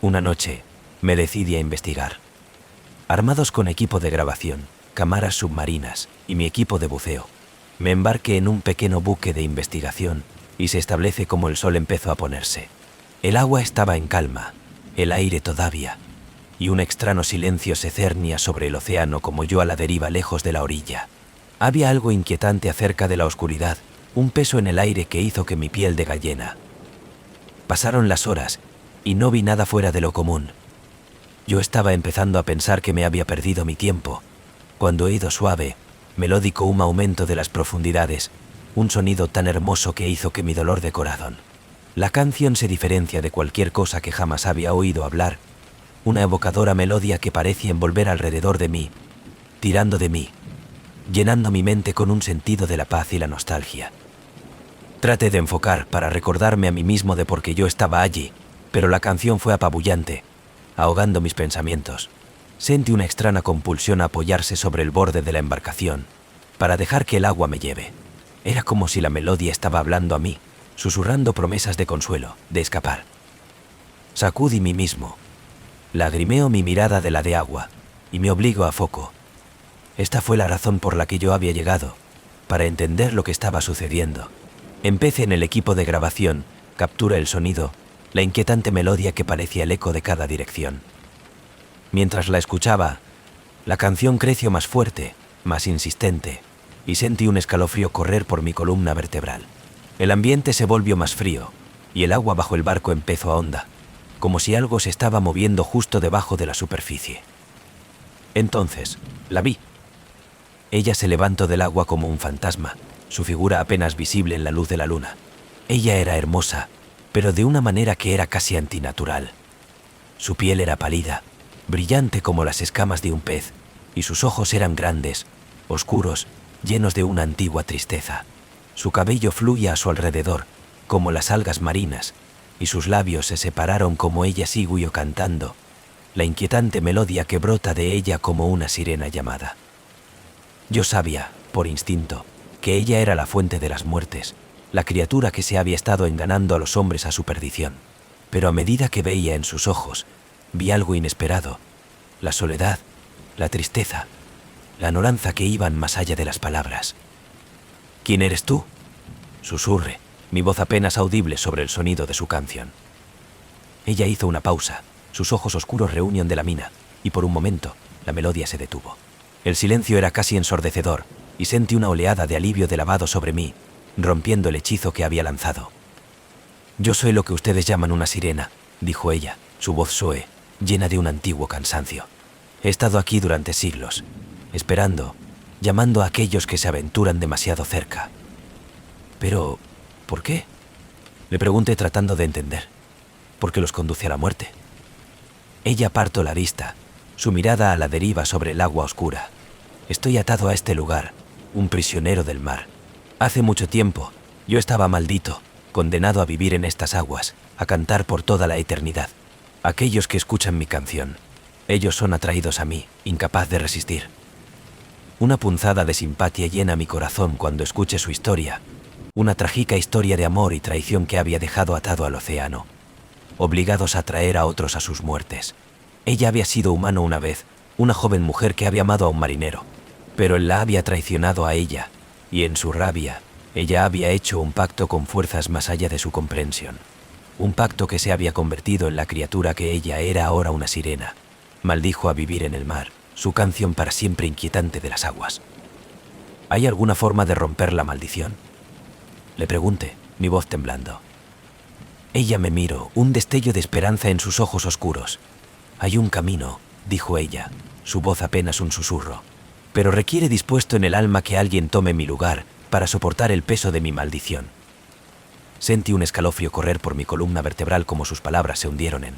Una noche, me decidí a investigar. Armados con equipo de grabación, cámaras submarinas y mi equipo de buceo, me embarqué en un pequeño buque de investigación y se establece como el sol empezó a ponerse. El agua estaba en calma, el aire todavía, y un extraño silencio se cernía sobre el océano como yo a la deriva lejos de la orilla. Había algo inquietante acerca de la oscuridad, un peso en el aire que hizo que mi piel de gallina. Pasaron las horas y no vi nada fuera de lo común. Yo estaba empezando a pensar que me había perdido mi tiempo, cuando oído suave, melódico un aumento de las profundidades, un sonido tan hermoso que hizo que mi dolor de corazón. La canción se diferencia de cualquier cosa que jamás había oído hablar, una evocadora melodía que parecía envolver alrededor de mí, tirando de mí, llenando mi mente con un sentido de la paz y la nostalgia. Traté de enfocar para recordarme a mí mismo de por qué yo estaba allí, pero la canción fue apabullante, ahogando mis pensamientos. Sentí una extraña compulsión a apoyarse sobre el borde de la embarcación, para dejar que el agua me lleve. Era como si la melodía estaba hablando a mí, susurrando promesas de consuelo, de escapar. Sacudí mí mismo, lagrimeo mi mirada de la de agua, y me obligo a foco. Esta fue la razón por la que yo había llegado, para entender lo que estaba sucediendo. Empecé en el equipo de grabación, captura el sonido, la inquietante melodía que parecía el eco de cada dirección. Mientras la escuchaba, la canción creció más fuerte, más insistente, y sentí un escalofrío correr por mi columna vertebral. El ambiente se volvió más frío, y el agua bajo el barco empezó a honda, como si algo se estaba moviendo justo debajo de la superficie. Entonces, la vi. Ella se levantó del agua como un fantasma, su figura apenas visible en la luz de la luna. Ella era hermosa, pero de una manera que era casi antinatural. Su piel era pálida, brillante como las escamas de un pez, y sus ojos eran grandes, oscuros, llenos de una antigua tristeza. Su cabello fluía a su alrededor, como las algas marinas, y sus labios se separaron como ella siguió cantando, la inquietante melodía que brota de ella como una sirena llamada. Yo sabía, por instinto, que ella era la fuente de las muertes, la criatura que se había estado enganando a los hombres a su perdición. Pero a medida que veía en sus ojos, vi algo inesperado, la soledad, la tristeza, la añoranza que iban más allá de las palabras. ¿Quién eres tú?, susurré, mi voz apenas audible sobre el sonido de su canción. Ella hizo una pausa, sus ojos oscuros reunieron de la mina, y por un momento, la melodía se detuvo. El silencio era casi ensordecedor, y sentí una oleada de alivio de lavado sobre mí, rompiendo el hechizo que había lanzado. «Yo soy lo que ustedes llaman una sirena», dijo ella, su voz soe, llena de un antiguo cansancio. «He estado aquí durante siglos, esperando, llamando a aquellos que se aventuran demasiado cerca». «Pero, ¿por qué?», le pregunté tratando de entender. «Porque los conduce a la muerte». Ella apartó la vista, su mirada a la deriva sobre el agua oscura. «Estoy atado a este lugar, un prisionero del mar. Hace mucho tiempo, yo estaba maldito, condenado a vivir en estas aguas, a cantar por toda la eternidad. Aquellos que escuchan mi canción, ellos son atraídos a mí, incapaz de resistir. Una punzada de simpatía llena mi corazón cuando escuché su historia, una trágica historia de amor y traición que había dejado atado al océano, obligados a traer a otros a sus muertes. Ella había sido humano una vez, una joven mujer que había amado a un marinero, pero él la había traicionado a ella, y en su rabia, ella había hecho un pacto con fuerzas más allá de su comprensión. Un pacto que se había convertido en la criatura que ella era ahora una sirena. Maldijo a vivir en el mar, su canción para siempre inquietante de las aguas. ¿Hay alguna forma de romper la maldición?, le pregunté, mi voz temblando. Ella me miró, un destello de esperanza en sus ojos oscuros. Hay un camino, dijo ella, su voz apenas un susurro, pero requiere dispuesto en el alma que alguien tome mi lugar para soportar el peso de mi maldición. Sentí un escalofrío correr por mi columna vertebral como sus palabras se hundieron en.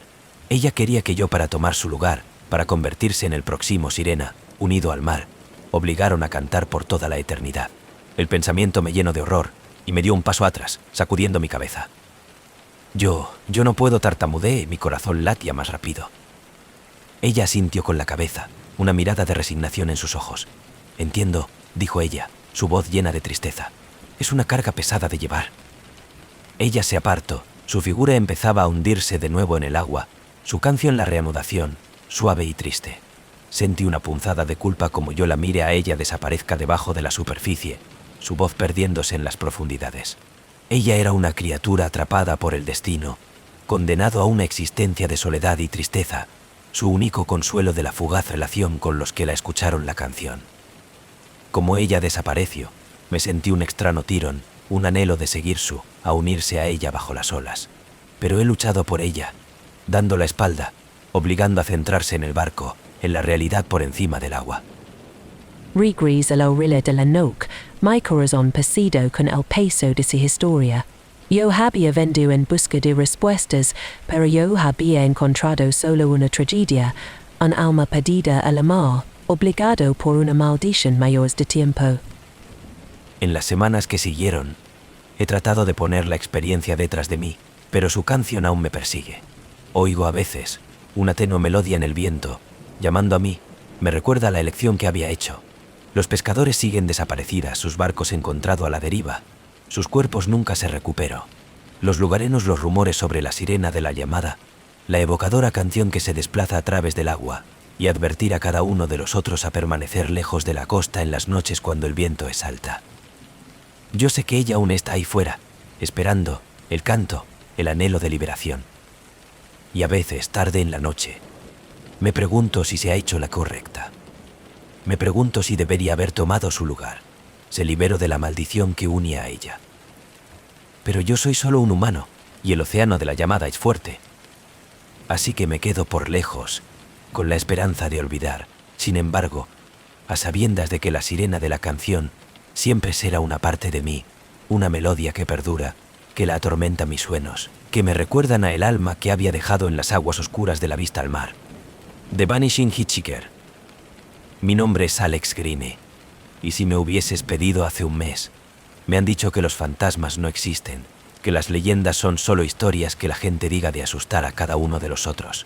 Ella quería que yo, para tomar su lugar, para convertirse en el próximo sirena, unido al mar, obligaron a cantar por toda la eternidad. El pensamiento me llenó de horror y me dio un paso atrás, sacudiendo mi cabeza. Yo no puedo, tartamudeé y mi corazón latía más rápido. Ella asintió con la cabeza, una mirada de resignación en sus ojos. Entiendo, dijo ella, su voz llena de tristeza. Es una carga pesada de llevar. Ella se apartó, su figura empezaba a hundirse de nuevo en el agua, su canción la reanudación, suave y triste. Sentí una punzada de culpa como yo la mire a ella desaparezca debajo de la superficie, su voz perdiéndose en las profundidades. Ella era una criatura atrapada por el destino, condenado a una existencia de soledad y tristeza, su único consuelo de la fugaz relación con los que la escucharon la canción. Como ella desapareció, me sentí un extraño tirón, un anhelo de seguir a unirse a ella bajo las olas. Pero he luchado por ella, dando la espalda, obligando a centrarse en el barco, en la realidad por encima del agua. Regris a la orilla de la noc, mi corazón persido con el peso de su historia. Yo había venido en busca de respuestas, pero yo había encontrado solo una tragedia, un alma perdida a la mar, obligado por una maldición mayor de tiempo. En las semanas que siguieron, he tratado de poner la experiencia detrás de mí, pero su canción aún me persigue. Oigo a veces una tenue melodía en el viento, llamando a mí, me recuerda la elección que había hecho. Los pescadores siguen desaparecidas, sus barcos encontrado a la deriva, sus cuerpos nunca se recuperó. Los lugareños los rumores sobre la sirena de la llamada, la evocadora canción que se desplaza a través del agua, y advertir a cada uno de los otros a permanecer lejos de la costa en las noches cuando el viento es alta. Yo sé que ella aún está ahí fuera, esperando el canto, el anhelo de liberación. Y a veces, tarde en la noche, me pregunto si se ha hecho la correcta. Me pregunto si debería haber tomado su lugar. Se liberó de la maldición que unía a ella. Pero yo soy solo un humano, y el océano de la llamada es fuerte. Así que me quedo por lejos, con la esperanza de olvidar. Sin embargo, a sabiendas de que la sirena de la canción siempre será una parte de mí, una melodía que perdura, que la atormenta mis sueños, que me recuerdan a el alma que había dejado en las aguas oscuras de la vista al mar. The Vanishing Hitchhiker. Mi nombre es Alex Greene, y si me hubieses pedido hace un mes, me han dicho que los fantasmas no existen, que las leyendas son solo historias que la gente diga de asustar a cada uno de los otros.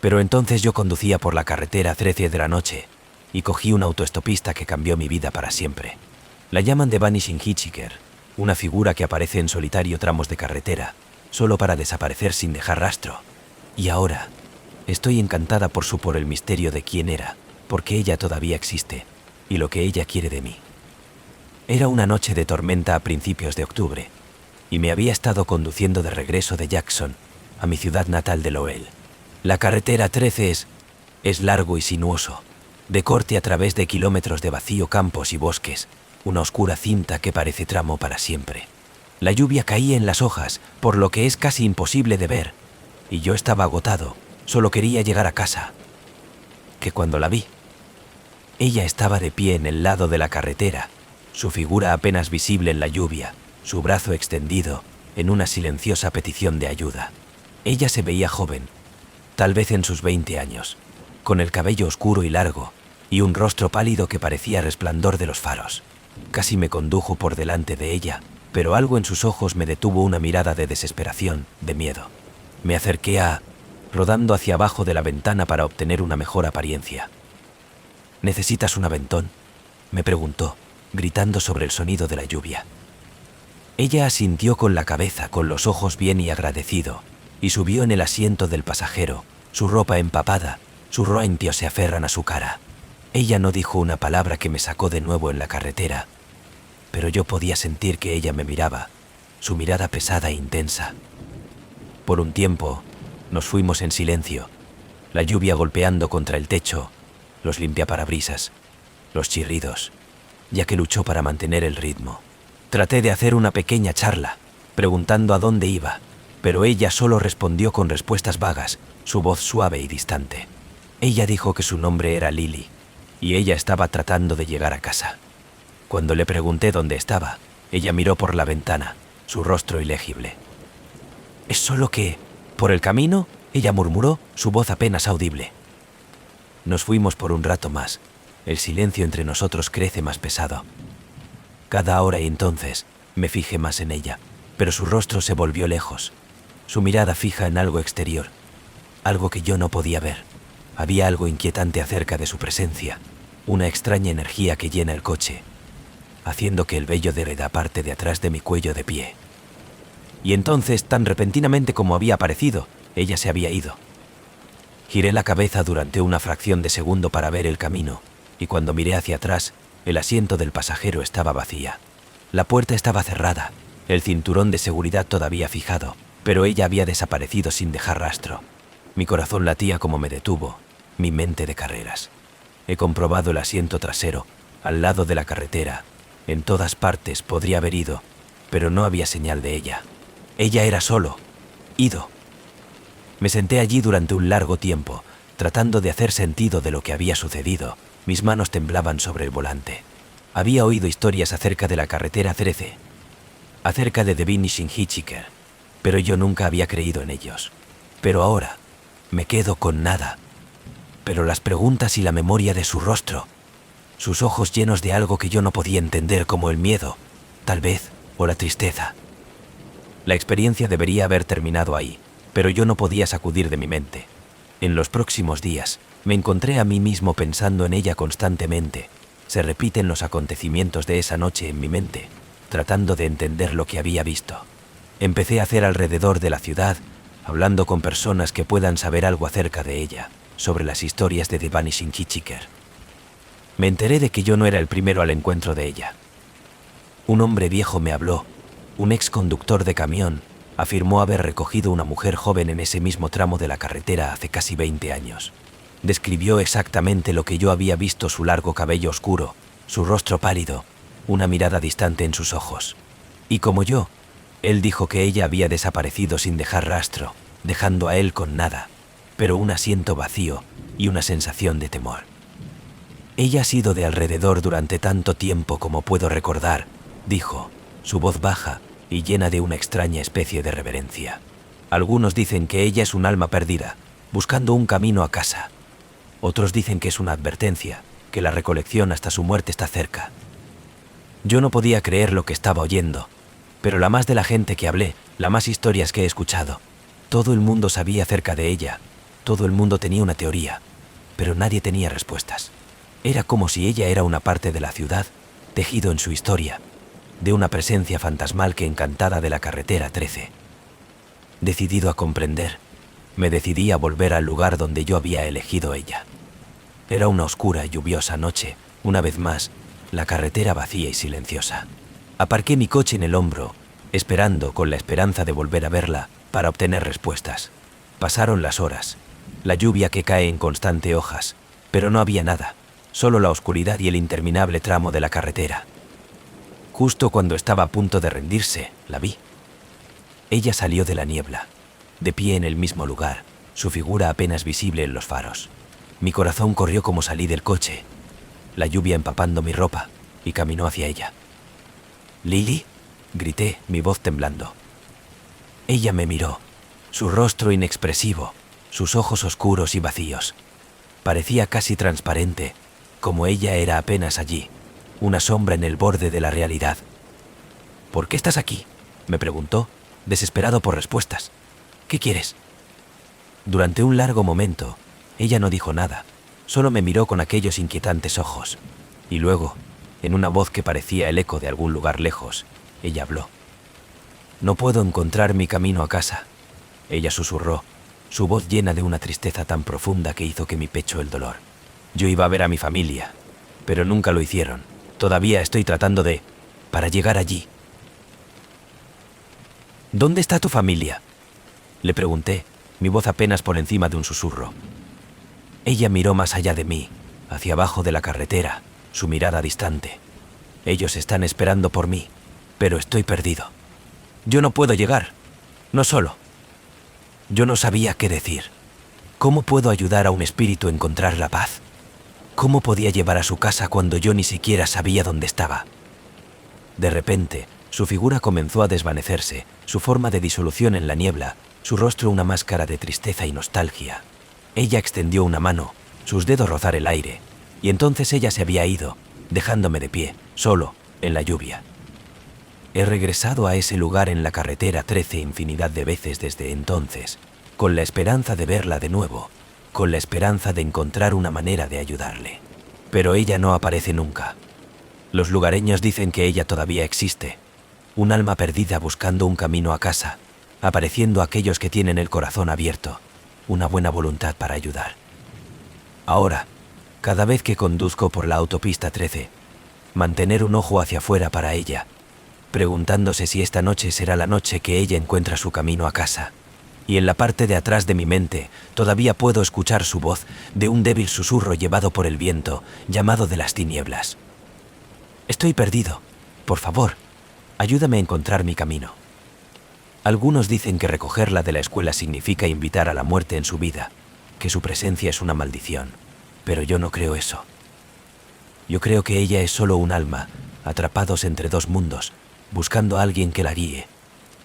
Pero entonces yo conducía por la carretera 13 de la noche y cogí una autoestopista que cambió mi vida para siempre. La llaman The Vanishing Hitchhiker, una figura que aparece en solitario tramos de carretera, solo para desaparecer sin dejar rastro. Y ahora, estoy encantada por el misterio de quién era, porque ella todavía existe, y lo que ella quiere de mí. Era una noche de tormenta a principios de octubre, y me había estado conduciendo de regreso de Jackson a mi ciudad natal de Lowell. La carretera 13 es largo y sinuoso, de corte a través de kilómetros de vacío, campos y bosques, una oscura cinta que parece tramo para siempre. La lluvia caía en las hojas, por lo que es casi imposible de ver, y yo estaba agotado, solo quería llegar a casa. Que cuando la vi, ella estaba de pie en el lado de la carretera, su figura apenas visible en la lluvia, su brazo extendido en una silenciosa petición de ayuda. Ella se veía joven, tal vez en sus 20 años, con el cabello oscuro y largo, y un rostro pálido que parecía resplandor de los faros. Casi me condujo por delante de ella, pero algo en sus ojos me detuvo, una mirada de desesperación, de miedo. Me acerqué rodando hacia abajo de la ventana para obtener una mejor apariencia. ¿Necesitas un aventón?, me preguntó, gritando sobre el sonido de la lluvia. Ella asintió con la cabeza, con los ojos bien y agradecido, y subió en el asiento del pasajero, su ropa empapada, sus raíces se aferran a su cara. Ella no dijo una palabra, que me sacó de nuevo en la carretera, pero yo podía sentir que ella me miraba, su mirada pesada e intensa. Por un tiempo, nos fuimos en silencio, la lluvia golpeando contra el techo, los limpiaparabrisas, los chirridos, ya que luchó para mantener el ritmo. Traté de hacer una pequeña charla, preguntando a dónde iba, pero ella solo respondió con respuestas vagas, su voz suave y distante. Ella dijo que su nombre era Lily, y ella estaba tratando de llegar a casa. Cuando le pregunté dónde estaba, ella miró por la ventana, su rostro ilegible. «Es solo que, por el camino», ella murmuró, su voz apenas audible. Nos fuimos por un rato más. El silencio entre nosotros crece más pesado. Cada hora y entonces me fijé más en ella, pero su rostro se volvió lejos, su mirada fija en algo exterior, algo que yo no podía ver. Había algo inquietante acerca de su presencia, una extraña energía que llena el coche, haciendo que el vello de la parte de atrás de mi cuello de pie. Y entonces, tan repentinamente como había aparecido, ella se había ido. Giré la cabeza durante una fracción de segundo para ver el camino, y cuando miré hacia atrás, el asiento del pasajero estaba vacía. La puerta estaba cerrada, el cinturón de seguridad todavía fijado, pero ella había desaparecido sin dejar rastro. Mi corazón latía como me detuvo, mi mente de carreras. He comprobado el asiento trasero, al lado de la carretera. En todas partes podría haber ido, pero no había señal de ella. Ella era ido. Me senté allí durante un largo tiempo, tratando de hacer sentido de lo que había sucedido. Mis manos temblaban sobre el volante. Había oído historias acerca de la carretera 13, acerca de The Vanishing Hitchhiker, pero yo nunca había creído en ellos. Pero ahora me quedo con nada. Pero las preguntas y la memoria de su rostro, sus ojos llenos de algo que yo no podía entender, como el miedo, tal vez, o la tristeza. La experiencia debería haber terminado ahí, pero yo no podía sacudir de mi mente. En los próximos días, me encontré a mí mismo pensando en ella constantemente. Se repiten los acontecimientos de esa noche en mi mente, tratando de entender lo que había visto. Empecé a hacer alrededor de la ciudad, hablando con personas que puedan saber algo acerca de ella, sobre las historias de The Vanishing Hitchhiker. Me enteré de que yo no era el primero al encuentro de ella. Un hombre viejo me habló, un ex conductor de camión, afirmó haber recogido una mujer joven en ese mismo tramo de la carretera hace casi 20 años. Describió exactamente lo que yo había visto: su largo cabello oscuro, su rostro pálido, una mirada distante en sus ojos. Y como yo, él dijo que ella había desaparecido sin dejar rastro, dejando a él con nada, pero un asiento vacío y una sensación de temor. Ella ha sido de alrededor durante tanto tiempo como puedo recordar, dijo, su voz baja y llena de una extraña especie de reverencia. Algunos dicen que ella es un alma perdida, buscando un camino a casa. Otros dicen que es una advertencia, que la recolección hasta su muerte está cerca. Yo no podía creer lo que estaba oyendo, pero la más de la gente que hablé, la más historias que he escuchado, todo el mundo sabía acerca de ella, todo el mundo tenía una teoría, pero nadie tenía respuestas. Era como si ella era una parte de la ciudad, tejido en su historia, de una presencia fantasmal que encantada de la carretera 13. Decidido a comprender, me decidí a volver al lugar donde yo había elegido ella. Era una oscura y lluviosa noche, una vez más, la carretera vacía y silenciosa. Aparqué mi coche en el hombro, esperando con la esperanza de volver a verla para obtener respuestas. Pasaron las horas, la lluvia que cae en constante hojas, pero no había nada, solo la oscuridad y el interminable tramo de la carretera. Justo cuando estaba a punto de rendirse, la vi. Ella salió de la niebla, de pie en el mismo lugar, su figura apenas visible en los faros. Mi corazón corrió como salí del coche, la lluvia empapando mi ropa, y caminó hacia ella. «¿Lily?», grité, mi voz temblando. Ella me miró, su rostro inexpresivo, sus ojos oscuros y vacíos. Parecía casi transparente, como ella era apenas allí, una sombra en el borde de la realidad. ¿Por qué estás aquí?, me preguntó, desesperado por respuestas. ¿Qué quieres? Durante un largo momento, ella no dijo nada, solo me miró con aquellos inquietantes ojos. Y luego, en una voz que parecía el eco de algún lugar lejos, ella habló. No puedo encontrar mi camino a casa, ella susurró, su voz llena de una tristeza tan profunda que hizo que mi pecho el dolor. Yo iba a ver a mi familia, pero nunca lo hicieron. Todavía estoy tratando para llegar allí. ¿Dónde está tu familia?, le pregunté, mi voz apenas por encima de un susurro. Ella miró más allá de mí, hacia abajo de la carretera, su mirada distante. Ellos están esperando por mí, pero estoy perdido. Yo no puedo llegar, no solo. Yo no sabía qué decir. ¿Cómo puedo ayudar a un espíritu a encontrar la paz? ¿Cómo podía llevar a su casa cuando yo ni siquiera sabía dónde estaba? De repente, su figura comenzó a desvanecerse, su forma de disolución en la niebla, su rostro una máscara de tristeza y nostalgia. Ella extendió una mano, sus dedos rozar el aire, y entonces ella se había ido, dejándome de pie, solo, en la lluvia. He regresado a ese lugar en la carretera 13 infinidad de veces desde entonces, con la esperanza de verla de nuevo, con la esperanza de encontrar una manera de ayudarle. Pero ella no aparece nunca. Los lugareños dicen que ella todavía existe, un alma perdida buscando un camino a casa, apareciendo a aquellos que tienen el corazón abierto, una buena voluntad para ayudar. Ahora, cada vez que conduzco por la autopista 13, mantener un ojo hacia afuera para ella, preguntándose si esta noche será la noche que ella encuentra su camino a casa. Y en la parte de atrás de mi mente todavía puedo escuchar su voz de un débil susurro llevado por el viento, llamado de las tinieblas. Estoy perdido. Por favor, ayúdame a encontrar mi camino. Algunos dicen que recogerla de la escuela significa invitar a la muerte en su vida, que su presencia es una maldición, pero yo no creo eso. Yo creo que ella es solo un alma, atrapados entre dos mundos, buscando a alguien que la guíe,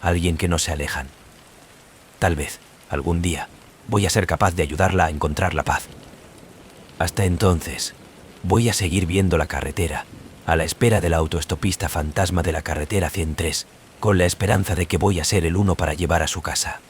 alguien que no se alejan. Tal vez, algún día, voy a ser capaz de ayudarla a encontrar la paz. Hasta entonces, voy a seguir viendo la carretera, a la espera de la autoestopista fantasma de la carretera 103, con la esperanza de que voy a ser el uno para llevar a su casa.